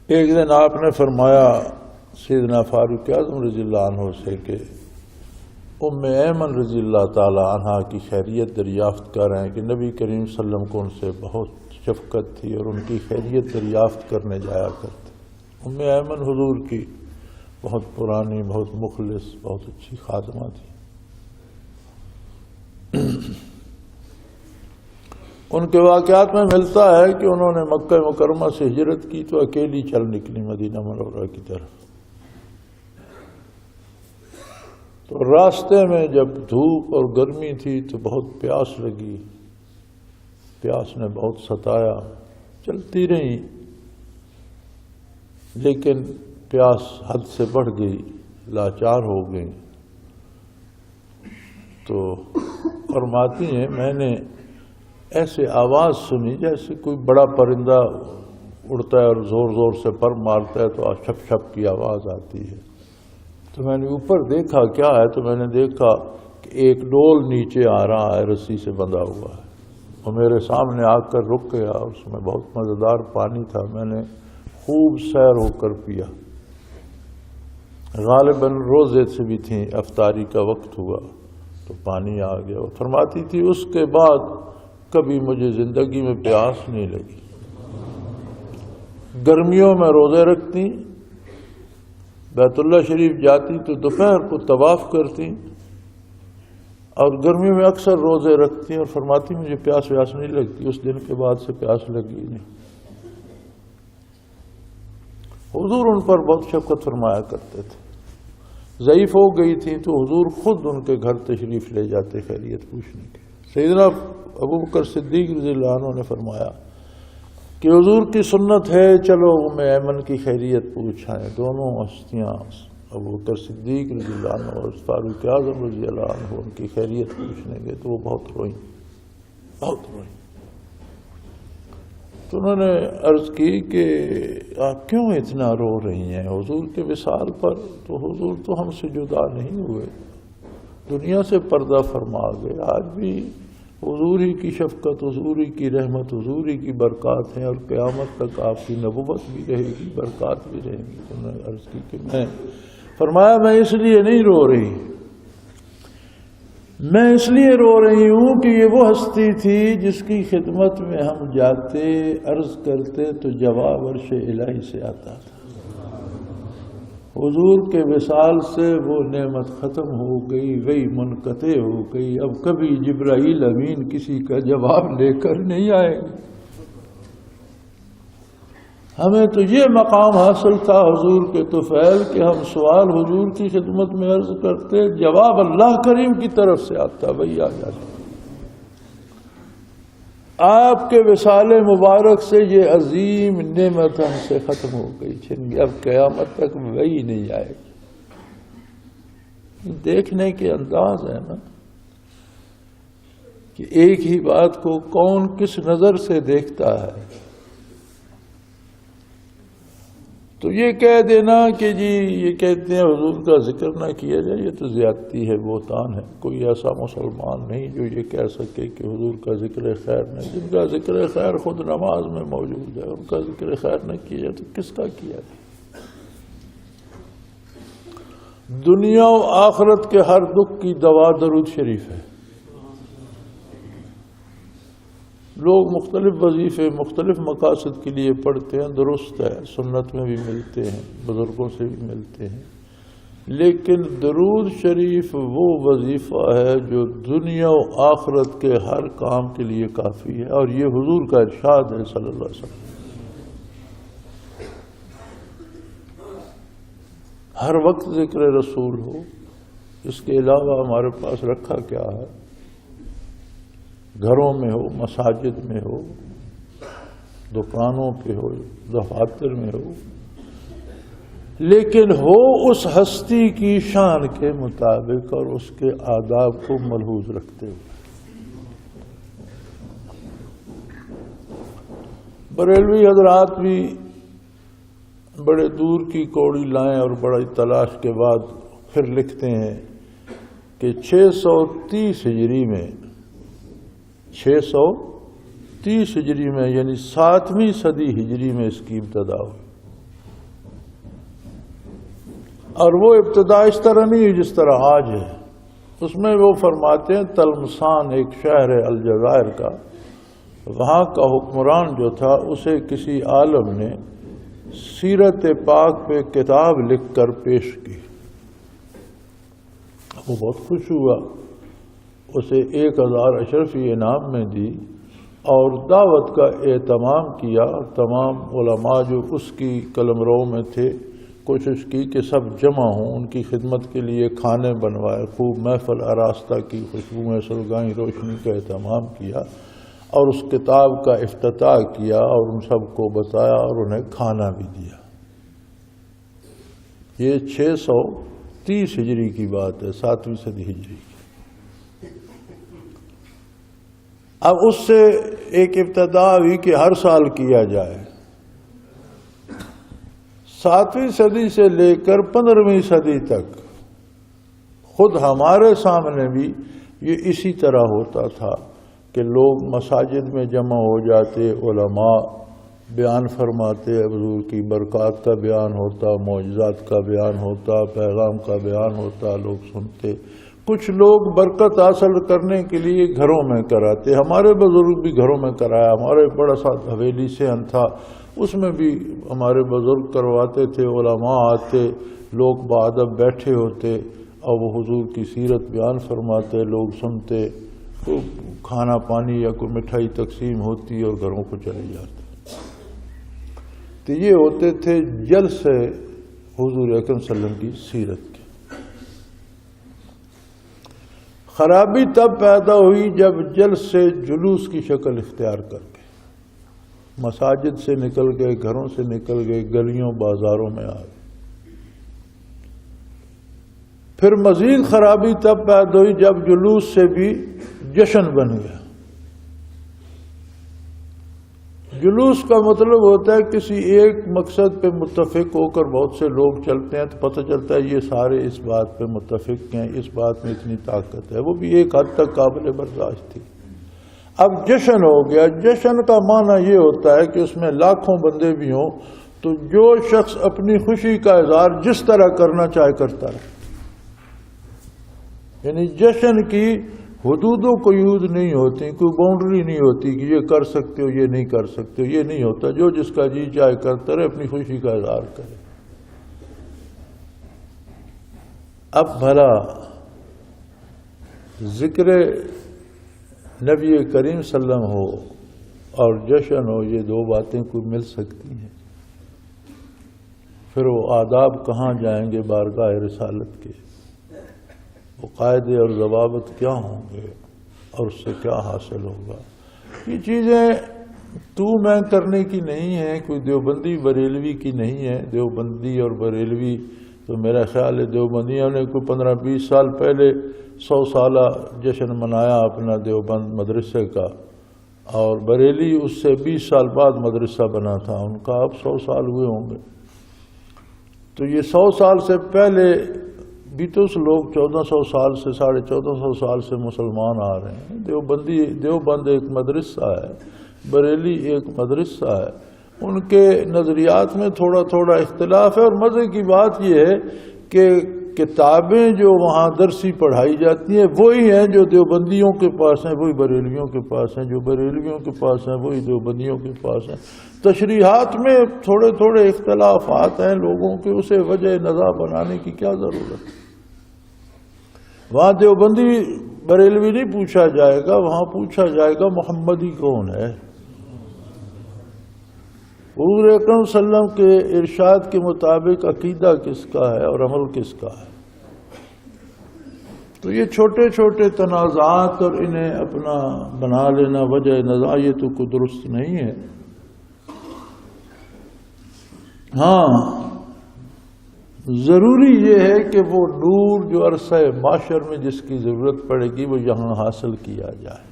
ایک دن آپ نے فرمایا سیدنا فاروق اعظم رضی اللہ عنہ سے کہ ام ایمن رضی اللہ تعالی عنہ کی خیریت دریافت کر رہے ہیں کہ نبی کریم صلی اللہ علیہ وسلم کو ان سے بہت شفقت تھی اور ان کی خیریت دریافت کرنے جایا کرتے۔ ام ایمن حضور کی بہت پرانی، بہت مخلص، بہت اچھی خادمہ تھی۔ ان کے واقعات میں ملتا ہے کہ انہوں نے مکہ مکرمہ سے ہجرت کی تو اکیلی چل نکلی مدینہ منورہ کی طرف۔ تو راستے میں جب دھوپ اور گرمی تھی تو بہت پیاس لگی، پیاس نے بہت ستایا، چلتی رہی، لیکن پیاس حد سے بڑھ گئی، لاچار ہو گئی۔ تو فرماتی ہیں میں نے ایسے آواز سنی جیسے کوئی بڑا پرندہ اڑتا ہے اور زور زور سے پر مارتا ہے تو چھپ چھپ کی آواز آتی ہے۔ تو میں نے اوپر دیکھا کیا ہے، تو میں نے دیکھا کہ ایک ڈول نیچے آ رہا ہے، رسی سے بندھا ہوا ہے، وہ میرے سامنے آ کر رک گیا۔ اس میں بہت مزیدار پانی تھا، میں نے خوب سیر ہو کر پیا۔ غالباً روزے سے بھی تھیں، افطاری کا وقت ہوا تو پانی آ گیا۔ فرماتی تھی اس کے بعد کبھی مجھے زندگی میں پیاس نہیں لگی۔ گرمیوں میں روزے رکھتی، بیت اللہ شریف جاتی تو دوپہر کو طواف کرتی، اور گرمیوں میں اکثر روزے رکھتی اور فرماتی مجھے پیاس ویاس نہیں لگتی۔ اس دن کے بعد سے پیاس لگی نہیں۔ حضور ان پر بہت شفقت فرمایا کرتے تھے۔ ضعیف ہو گئی تھی تو حضور خود ان کے گھر تشریف لے جاتے خیریت پوچھنے کے۔ سیدنا ابو بکر صدیق رضی اللہ عنہ نے فرمایا کہ حضور کی سنت ہے چلو ام ایمن کی خیریت پوچھائیں۔ دونوں ہستیاں ابو بکر صدیق رضی اللہ عنہ اور فاروق اعظم رضی اللہ عنہ ان کی خیریت پوچھنے گئے تو وہ بہت روئیں، بہت روئیں۔ تو انہوں نے عرض کی کہ آپ کیوں اتنا رو رہی ہیں حضور کے وصال پر؟ تو حضور تو ہم سے جدا نہیں ہوئے، دنیا سے پردہ فرما گئے، آج بھی حضور ہی کی شفقت، حضور ہی کی رحمت، حضور ہی کی برکات ہیں، اور قیامت تک آپ کی نبوت بھی رہے گی، برکات بھی رہیں گی۔ تو انہوں نے عرض کی کہ میں فرمایا میں اس لیے نہیں رو رہی، میں اس لیے رو رہی ہوں کہ یہ وہ ہستی تھی جس کی خدمت میں ہم جاتے، عرض کرتے تو جواب عرش الہی سے آتا تھا۔ حضور کے وصال سے وہ نعمت ختم ہو گئی، وہی منقطع ہو گئی، اب کبھی جبرائیل امین کسی کا جواب لے کر نہیں آئے گا۔ ہمیں تو یہ مقام حاصل تھا حضور کے طفیل کہ ہم سوال حضور کی خدمت میں عرض کرتے، جواب اللہ کریم کی طرف سے آتا، وہی آ جاتا۔ آپ کے وصال مبارک سے یہ عظیم نعمت ہم سے ختم ہو گئی، چھن گئی، اب قیامت تک وہی نہیں آئے گی۔ دیکھنے کے انداز ہے نا کہ ایک ہی بات کو کون کس نظر سے دیکھتا ہے۔ تو یہ کہہ دینا کہ جی یہ کہتے ہیں حضور کا ذکر نہ کیا جائے، یہ تو زیادتی ہے، بہتان ہے۔ کوئی ایسا مسلمان نہیں جو یہ کہہ سکے کہ حضور کا ذکر خیر نہیں۔ جن کا ذکر خیر خود نماز میں موجود ہے، ان کا ذکر خیر نہ کیا جائے تو کس کا کیا جائے؟ دنیا و آخرت کے ہر دکھ کی دوا درود شریف ہے۔ لوگ مختلف وظیفے مختلف مقاصد کے لیے پڑھتے ہیں، درست ہے، سنت میں بھی ملتے ہیں، بزرگوں سے بھی ملتے ہیں، لیکن درود شریف وہ وظیفہ ہے جو دنیا و آخرت کے ہر کام کے لیے کافی ہے، اور یہ حضور کا ارشاد ہے صلی اللہ علیہ وسلم۔ ہر وقت ذکر رسول ہو، اس کے علاوہ ہمارے پاس رکھا کیا ہے؟ گھروں میں ہو، مساجد میں ہو، دکانوں پہ ہو، دفاتر میں ہو، لیکن ہو اس ہستی کی شان کے مطابق اور اس کے آداب کو ملحوظ رکھتے ہوئے۔ بریلوی حضرات بھی بڑے دور کی کوڑی لائیں اور بڑی تلاش کے بعد پھر لکھتے ہیں کہ 630 ہجری میں 630 ہجری میں یعنی 7ویں صدی ہجری میں اس کی ابتدا ہوئی، اور وہ ابتدا اس طرح نہیں ہوئی جس طرح آج ہے۔ اس میں وہ فرماتے ہیں تلمسان ایک شہر ہے الجزائر کا، وہاں کا حکمران جو تھا اسے کسی عالم نے سیرت پاک پہ کتاب لکھ کر پیش کی، وہ بہت خوش ہوا، اسے 1000 اشرفی انعام میں دی اور دعوت کا اہتمام کیا۔ تمام علماء جو اس کی قلمرو میں تھے کوشش کی کہ سب جمع ہوں، ان کی خدمت کے لیے کھانے بنوائے، خوب محفل آراستہ کی، خوشبوئیں سلگائیں، روشنی کا اہتمام کیا اور اس کتاب کا افتتاح کیا اور ان سب کو بتایا اور انہیں کھانا بھی دیا۔ یہ 630 ہجری کی بات ہے، 7ویں صدی ہجری کی۔ اب اس سے ایک ابتدا ہوئی کہ ہر سال کیا جائے۔ 7ویں صدی سے لے کر 15ویں صدی تک خود ہمارے سامنے بھی یہ اسی طرح ہوتا تھا کہ لوگ مساجد میں جمع ہو جاتے، علماء بیان فرماتے، حضور کی برکات کا بیان ہوتا، معجزات کا بیان ہوتا، پیغام کا بیان ہوتا، لوگ سنتے۔ کچھ لوگ برکت حاصل کرنے کے لیے گھروں میں کراتے، ہمارے بزرگ بھی گھروں میں کرایا، ہمارے بڑا سا حویلی صحن تھا، اس میں بھی ہمارے بزرگ کرواتے تھے، علماء آتے، لوگ بادب بیٹھے ہوتے اور وہ حضور کی سیرت بیان فرماتے، لوگ سنتے، تو کھانا پانی یا کوئی مٹھائی تقسیم ہوتی اور گھروں کو چلے جاتے۔ تو یہ ہوتے تھے جلسے حضور اکرم صلی اللہ علیہ وسلم کی سیرت کے۔ خرابی تب پیدا ہوئی جب جلسے جلوس کی شکل اختیار کر گئے، مساجد سے نکل گئے، گھروں سے نکل گئے، گلیوں بازاروں میں آ گئے۔ پھر مزید خرابی تب پیدا ہوئی جب جلوس سے بھی جشن بن گیا۔ جلوس کا مطلب ہوتا ہے کسی ایک مقصد پہ متفق ہو کر بہت سے لوگ چلتے ہیں تو پتہ چلتا ہے یہ سارے اس بات پہ متفق ہیں، اس بات میں اتنی طاقت ہے، وہ بھی ایک حد تک قابل برداشت تھی۔ اب جشن ہو گیا۔ جشن کا معنی یہ ہوتا ہے کہ اس میں لاکھوں بندے بھی ہوں تو جو شخص اپنی خوشی کا اظہار جس طرح کرنا چاہے کرتا ہے، یعنی جشن کی حدود و قیود نہیں ہوتی، کوئی باؤنڈری نہیں ہوتی کہ یہ کر سکتے ہو یہ نہیں کر سکتے ہو، یہ نہیں ہوتا، جو جس کا جی چاہے کرتا رہے، اپنی خوشی کا اظہار کرے۔ اب بھلا ذکر نبی کریم صلی اللہ علیہ وسلم ہو اور جشن ہو، یہ دو باتیں کوئی مل سکتی ہیں؟ پھر وہ آداب کہاں جائیں گے بارگاہ رسالت کے؟ وہ قاعدے اور ضوابط کیا ہوں گے اور اس سے کیا حاصل ہوگا؟ یہ چیزیں تو میں کرنے کی نہیں ہے، کوئی دیوبندی بریلوی کی نہیں ہے۔ دیوبندی اور بریلوی تو میرا خیال ہے دیوبندیوں نے کوئی 15-20 سال پہلے 100 سالہ جشن منایا اپنا دیوبند مدرسے کا، اور بریلی اس سے 20 سال بعد مدرسہ بنا تھا ان کا، اب 100 سال ہوئے ہوں گے۔ تو یہ 100 سال سے پہلے بھی تو لوگ 1400 سال سے 1450 سال سے مسلمان آ رہے ہیں۔ دیوبند ایک مدرسہ ہے، بریلی ایک مدرسہ ہے، ان کے نظریات میں تھوڑا تھوڑا اختلاف ہے۔ اور مزے کی بات یہ ہے کہ کتابیں جو وہاں درسی پڑھائی جاتی ہیں وہی ہیں جو دیوبندیوں کے پاس ہیں، وہی بریلویوں کے پاس ہیں، جو بریلویوں کے پاس ہیں وہی دیوبندیوں کے پاس ہیں۔ تشریحات میں تھوڑے تھوڑے اختلافات ہیں لوگوں کے، اسے وجہ نزاع بنانے کی کیا ضرورت؟ وہاں دیوبندی بریلوی نہیں پوچھا جائے گا، وہاں پوچھا جائے گا محمدی کون ہے۔ حضور اکرم صلی اللہ علیہ وسلم کے ارشاد کے مطابق عقیدہ کس کا ہے اور عمل کس کا ہے؟ تو یہ چھوٹے چھوٹے تنازعات اور انہیں اپنا بنا لینا وجہ نزاع، یہ تو کوئی درست نہیں ہے۔ ہاں ضروری یہ ہے کہ وہ نور جو عرصہ معاشر میں جس کی ضرورت پڑے گی وہ یہاں حاصل کیا جائے۔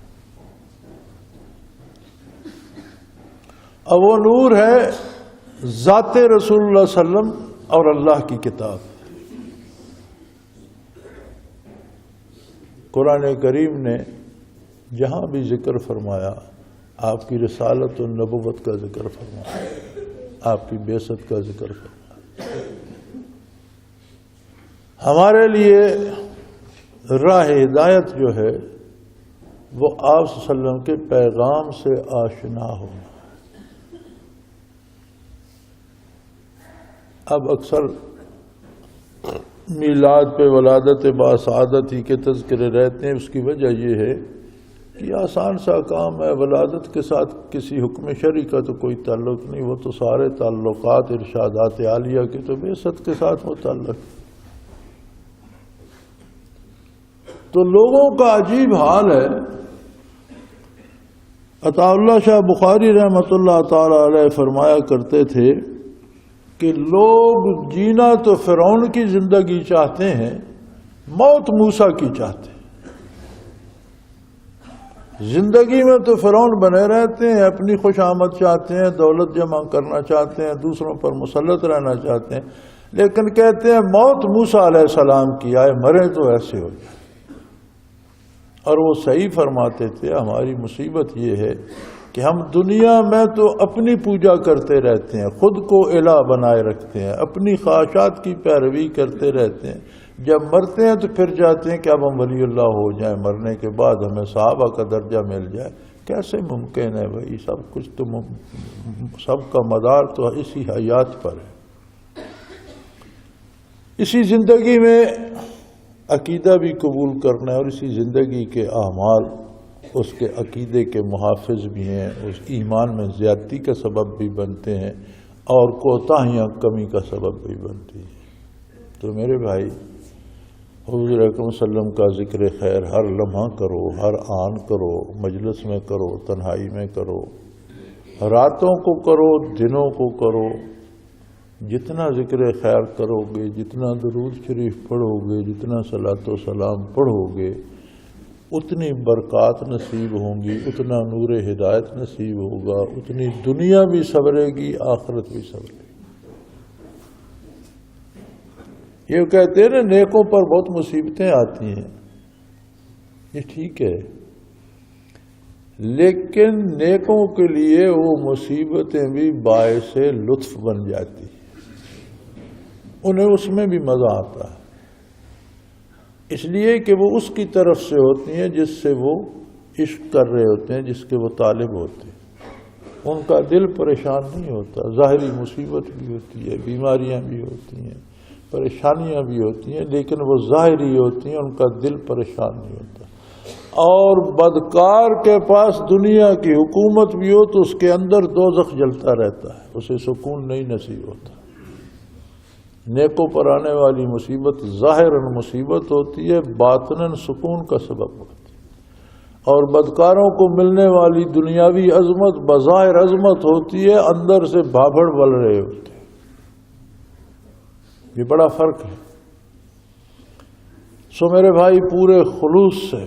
اب وہ نور ہے ذات رسول اللہ صلی اللہ علیہ وسلم اور اللہ کی کتاب۔ قرآن کریم نے جہاں بھی ذکر فرمایا آپ کی رسالت و نبوت کا ذکر فرمایا، آپ کی بعثت کا ذکر فرمایا۔ ہمارے لیے راہ ہدایت جو ہے وہ آپ صلی اللہ علیہ وسلم کے پیغام سے آشنا ہونا۔ اب اکثر میلاد پہ ولادت باسعادت ہی کے تذکرے رہتے ہیں، اس کی وجہ یہ ہے کہ آسان سا کام ہے، ولادت کے ساتھ کسی حکم شرعی کا تو کوئی تعلق نہیں، وہ تو سارے تعلقات ارشادات عالیہ کے تو بعثت کے ساتھ متعلق۔ تو لوگوں کا عجیب حال ہے۔ عطا اللہ شاہ بخاری رحمۃ اللہ تعالی علیہ فرمایا کرتے تھے کہ لوگ جینا تو فرعون کی زندگی چاہتے ہیں، موت موسیٰ کی چاہتے ہیں۔ زندگی میں تو فرعون بنے رہتے ہیں، اپنی خوش آمد چاہتے ہیں، دولت جمع کرنا چاہتے ہیں، دوسروں پر مسلط رہنا چاہتے ہیں، لیکن کہتے ہیں موت موسیٰ علیہ السلام کی آئے، مرے تو ایسے ہو جائے۔ اور وہ صحیح فرماتے تھے، ہماری مصیبت یہ ہے کہ ہم دنیا میں تو اپنی پوجا کرتے رہتے ہیں، خود کو الہ بنائے رکھتے ہیں، اپنی خواہشات کی پیروی کرتے رہتے ہیں، جب مرتے ہیں تو پھر جاتے ہیں کہ اب ہم ولی اللہ ہو جائیں، مرنے کے بعد ہمیں صحابہ کا درجہ مل جائے۔ کیسے ممکن ہے بھائی؟ سب کچھ تو سب کا مدار تو اسی حیات پر ہے۔ اسی زندگی میں عقیدہ بھی قبول کرنا ہے، اور اسی زندگی کے اعمال اس کے عقیدے کے محافظ بھی ہیں، اس ایمان میں زیادتی کا سبب بھی بنتے ہیں اور کوتاہیاں کمی کا سبب بھی بنتی ہیں۔ تو میرے بھائی، حضور اکرم صلی اللہ علیہ وسلم کا ذکر خیر ہر لمحہ کرو، ہر آن کرو، مجلس میں کرو، تنہائی میں کرو، راتوں کو کرو، دنوں کو کرو۔ جتنا ذکر خیر کرو گے، جتنا درود شریف پڑھو گے، جتنا صلاۃ و سلام پڑھو گے، اتنی برکات نصیب ہوں گی، اتنا نور ہدایت نصیب ہوگا، اتنی دنیا بھی سنورے گی، آخرت بھی سنورے گی۔ یہ کہتے ہیں نا نیکوں پر بہت مصیبتیں آتی ہیں، یہ ٹھیک ہے، لیکن نیکوں کے لیے وہ مصیبتیں بھی باعث لطف بن جاتی ہیں، انہیں اس میں بھی مزہ آتا ہے، اس لیے کہ وہ اس کی طرف سے ہوتی ہیں جس سے وہ عشق کر رہے ہوتے ہیں، جس کے وہ طالب ہوتے ہیں۔ ان کا دل پریشان نہیں ہوتا، ظاہری مصیبت بھی ہوتی ہے، بیماریاں بھی ہوتی ہیں، پریشانیاں بھی ہوتی ہیں لیکن وہ ظاہری ہوتی ہیں، ان کا دل پریشان نہیں ہوتا۔ اور بدکار کے پاس دنیا کی حکومت بھی ہو تو اس کے اندر دوزخ جلتا رہتا ہے، اسے سکون نہیں نصیب ہوتا۔ نیکوں پر آنے والی مصیبت ظاہراً مصیبت ہوتی ہے، باطناً سکون کا سبب ہوتی ہے، اور بدکاروں کو ملنے والی دنیاوی عظمت بظاہر عظمت ہوتی ہے، اندر سے بھاپڑ بل رہے ہوتے ہیں۔ یہ بڑا فرق ہے۔ سو میرے بھائی، پورے خلوص سے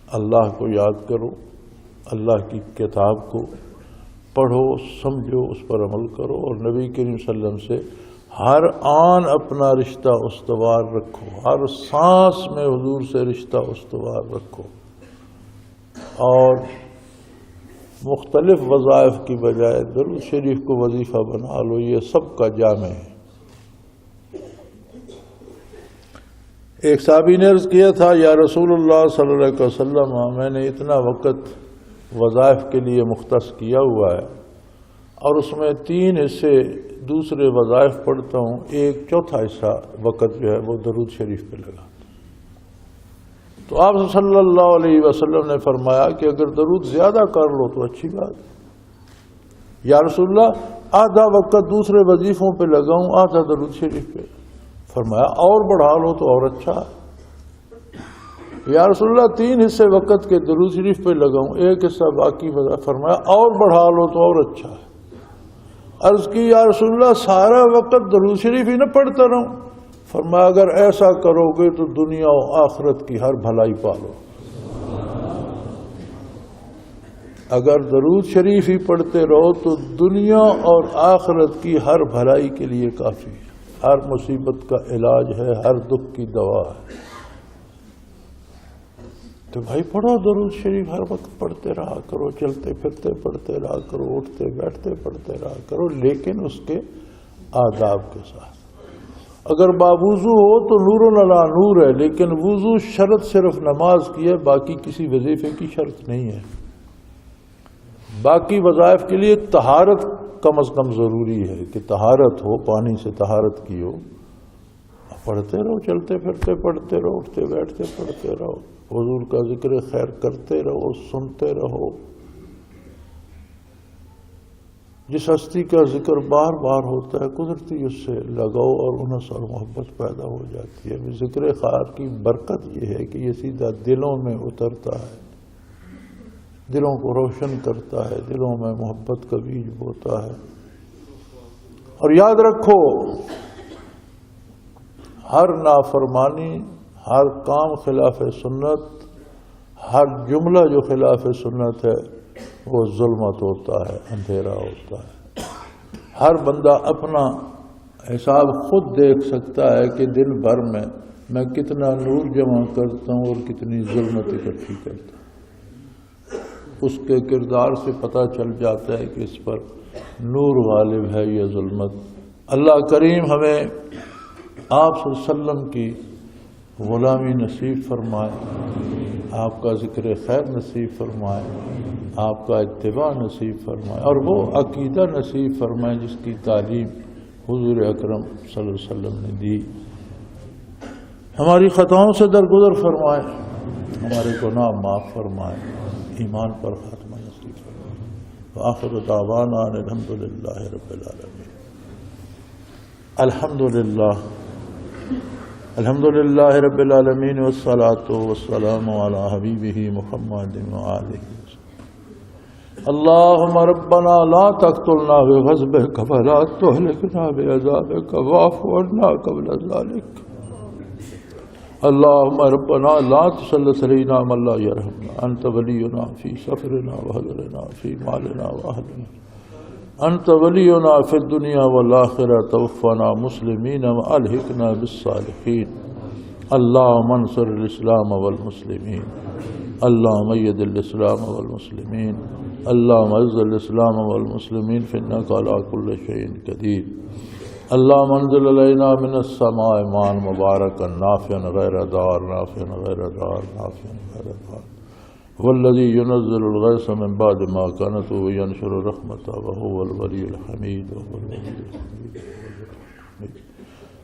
اللہ کو یاد کرو، اللہ کی کتاب کو پڑھو، سمجھو، اس پر عمل کرو، اور نبی کریم صلی اللہ علیہ وسلم سے ہر آن اپنا رشتہ استوار رکھو، ہر سانس میں حضور سے رشتہ استوار رکھو، اور مختلف وظائف کی بجائے درود شریف کو وظیفہ بنا لو، یہ سب کا جامع ہے۔ ایک صحابی نے عرض کیا تھا، یا رسول اللہ صلی اللہ علیہ وسلم، میں نے اتنا وقت وظائف کے لیے مختص کیا ہوا ہے اور اس میں 3 حصے دوسرے وظائف پڑھتا ہوں، 1/4 حصہ وقت جو ہے وہ درود شریف پہ لگا۔ تو آپ صلی اللہ علیہ وسلم نے فرمایا کہ اگر درود زیادہ کر لو تو اچھی بات، یا رسول اللہ آدھا وقت دوسرے وظیفوں پہ لگاؤں، آدھا درود شریف پہ۔ فرمایا اور بڑھا لو تو اور اچھا۔ یا رسول اللہ 3 حصے وقت کے درود شریف پہ لگاؤں، 1 حصہ باقی بتا۔ فرمایا اور بڑھا لو تو اور اچھا ہے۔ عرض کی، یا رسول اللہ سارا وقت درود شریف ہی نہ پڑھتا رہوں؟ فرمایا اگر ایسا کرو گے تو دنیا و آخرت کی ہر بھلائی پالو۔ اگر درود شریف ہی پڑھتے رہو تو دنیا اور آخرت کی ہر بھلائی کے لیے کافی ہے، ہر مصیبت کا علاج ہے، ہر دکھ کی دوا ہے۔ تو بھائی پڑھو درود شریف، ہر وقت پڑھتے رہا کرو، چلتے پھرتے پڑھتے رہا کرو، اٹھتے بیٹھتے پڑھتے رہا کرو، لیکن اس کے آداب کے ساتھ۔ اگر باوضو ہو تو نور علی نور ہے، لیکن وضو شرط صرف نماز کی ہے، باقی کسی وظیفے کی شرط نہیں ہے۔ باقی وظائف کے لیے طہارت کم از کم ضروری ہے کہ طہارت ہو، پانی سے طہارت کی ہو۔ پڑھتے رہو، چلتے پھرتے پڑھتے رہو، اٹھتے بیٹھتے پڑھتے رہو، حضور کا ذکر خیر کرتے رہو، سنتے رہو۔ جس ہستی کا ذکر بار بار ہوتا ہے قدرتی اس سے لگاؤ اور انس اور محبت پیدا ہو جاتی ہے۔ ذکر خیر کی برکت یہ ہے کہ یہ سیدھا دلوں میں اترتا ہے، دلوں کو روشن کرتا ہے، دلوں میں محبت کا بیج بوتا ہے۔ اور یاد رکھو، ہر نافرمانی، ہر کام خلاف سنت، ہر جملہ جو خلاف سنت ہے وہ ظلمت ہوتا ہے، اندھیرا ہوتا ہے۔ ہر بندہ اپنا حساب خود دیکھ سکتا ہے کہ دن بھر میں کتنا نور جمع کرتا ہوں اور کتنی ظلمت اکٹھی کرتا ہوں۔ اس کے کردار سے پتہ چل جاتا ہے کہ اس پر نور غالب ہے یا ظلمت۔ اللہ کریم ہمیں آپ صلی اللہ علیہ وسلم کی غلامی نصیب فرمائے، آپ کا ذکر خیر نصیب فرمائے، آپ کا اتباع نصیب فرمائے، اور وہ عقیدہ نصیب فرمائے جس کی تعلیم حضور اکرم صلی اللہ علیہ وسلم نے دی۔ ہماری خطاؤں سے درگزر فرمائے، ہمارے گناہ معاف فرمائے، ایمان پر خاتمہ نصیب فرمائے۔ وآخر دعوانا ان الحمدللہ رب العالمین۔ الحمدللہ رب العالمین، والصلاة والسلام علی حبیبہ محمد وآلہ وسلم۔ اللہم ربنا لا تقتلنا بغضبک ولا تہلکنا بعذابک واعف عنا قبل ذلک۔ اللہم ربنا لا تسلط علینا من لا یرحمنا، انت ولینا فی سفرنا وحضرنا فی مالنا واہلنا، انت ولینا فی الدنیا والآخرہ، توفنا مسلمین والحقنا بالصالحین۔ اللہم انصر الاسلام والمسلمین، اللہم اید الاسلام والمسلمین، اللہم اعز الاسلام والمسلمین فإنک علی کل شیء قدیر۔ اللہم انزل علینا من السماء ماء مبارکا نافعا غیر ضار، نافعا غیر ضار، نافعا غیر ضار، والذی ينزل الغیث من بعد ما قنطوا وینشر رحمته وهو الولی الحمید، وهو الولی الحمید۔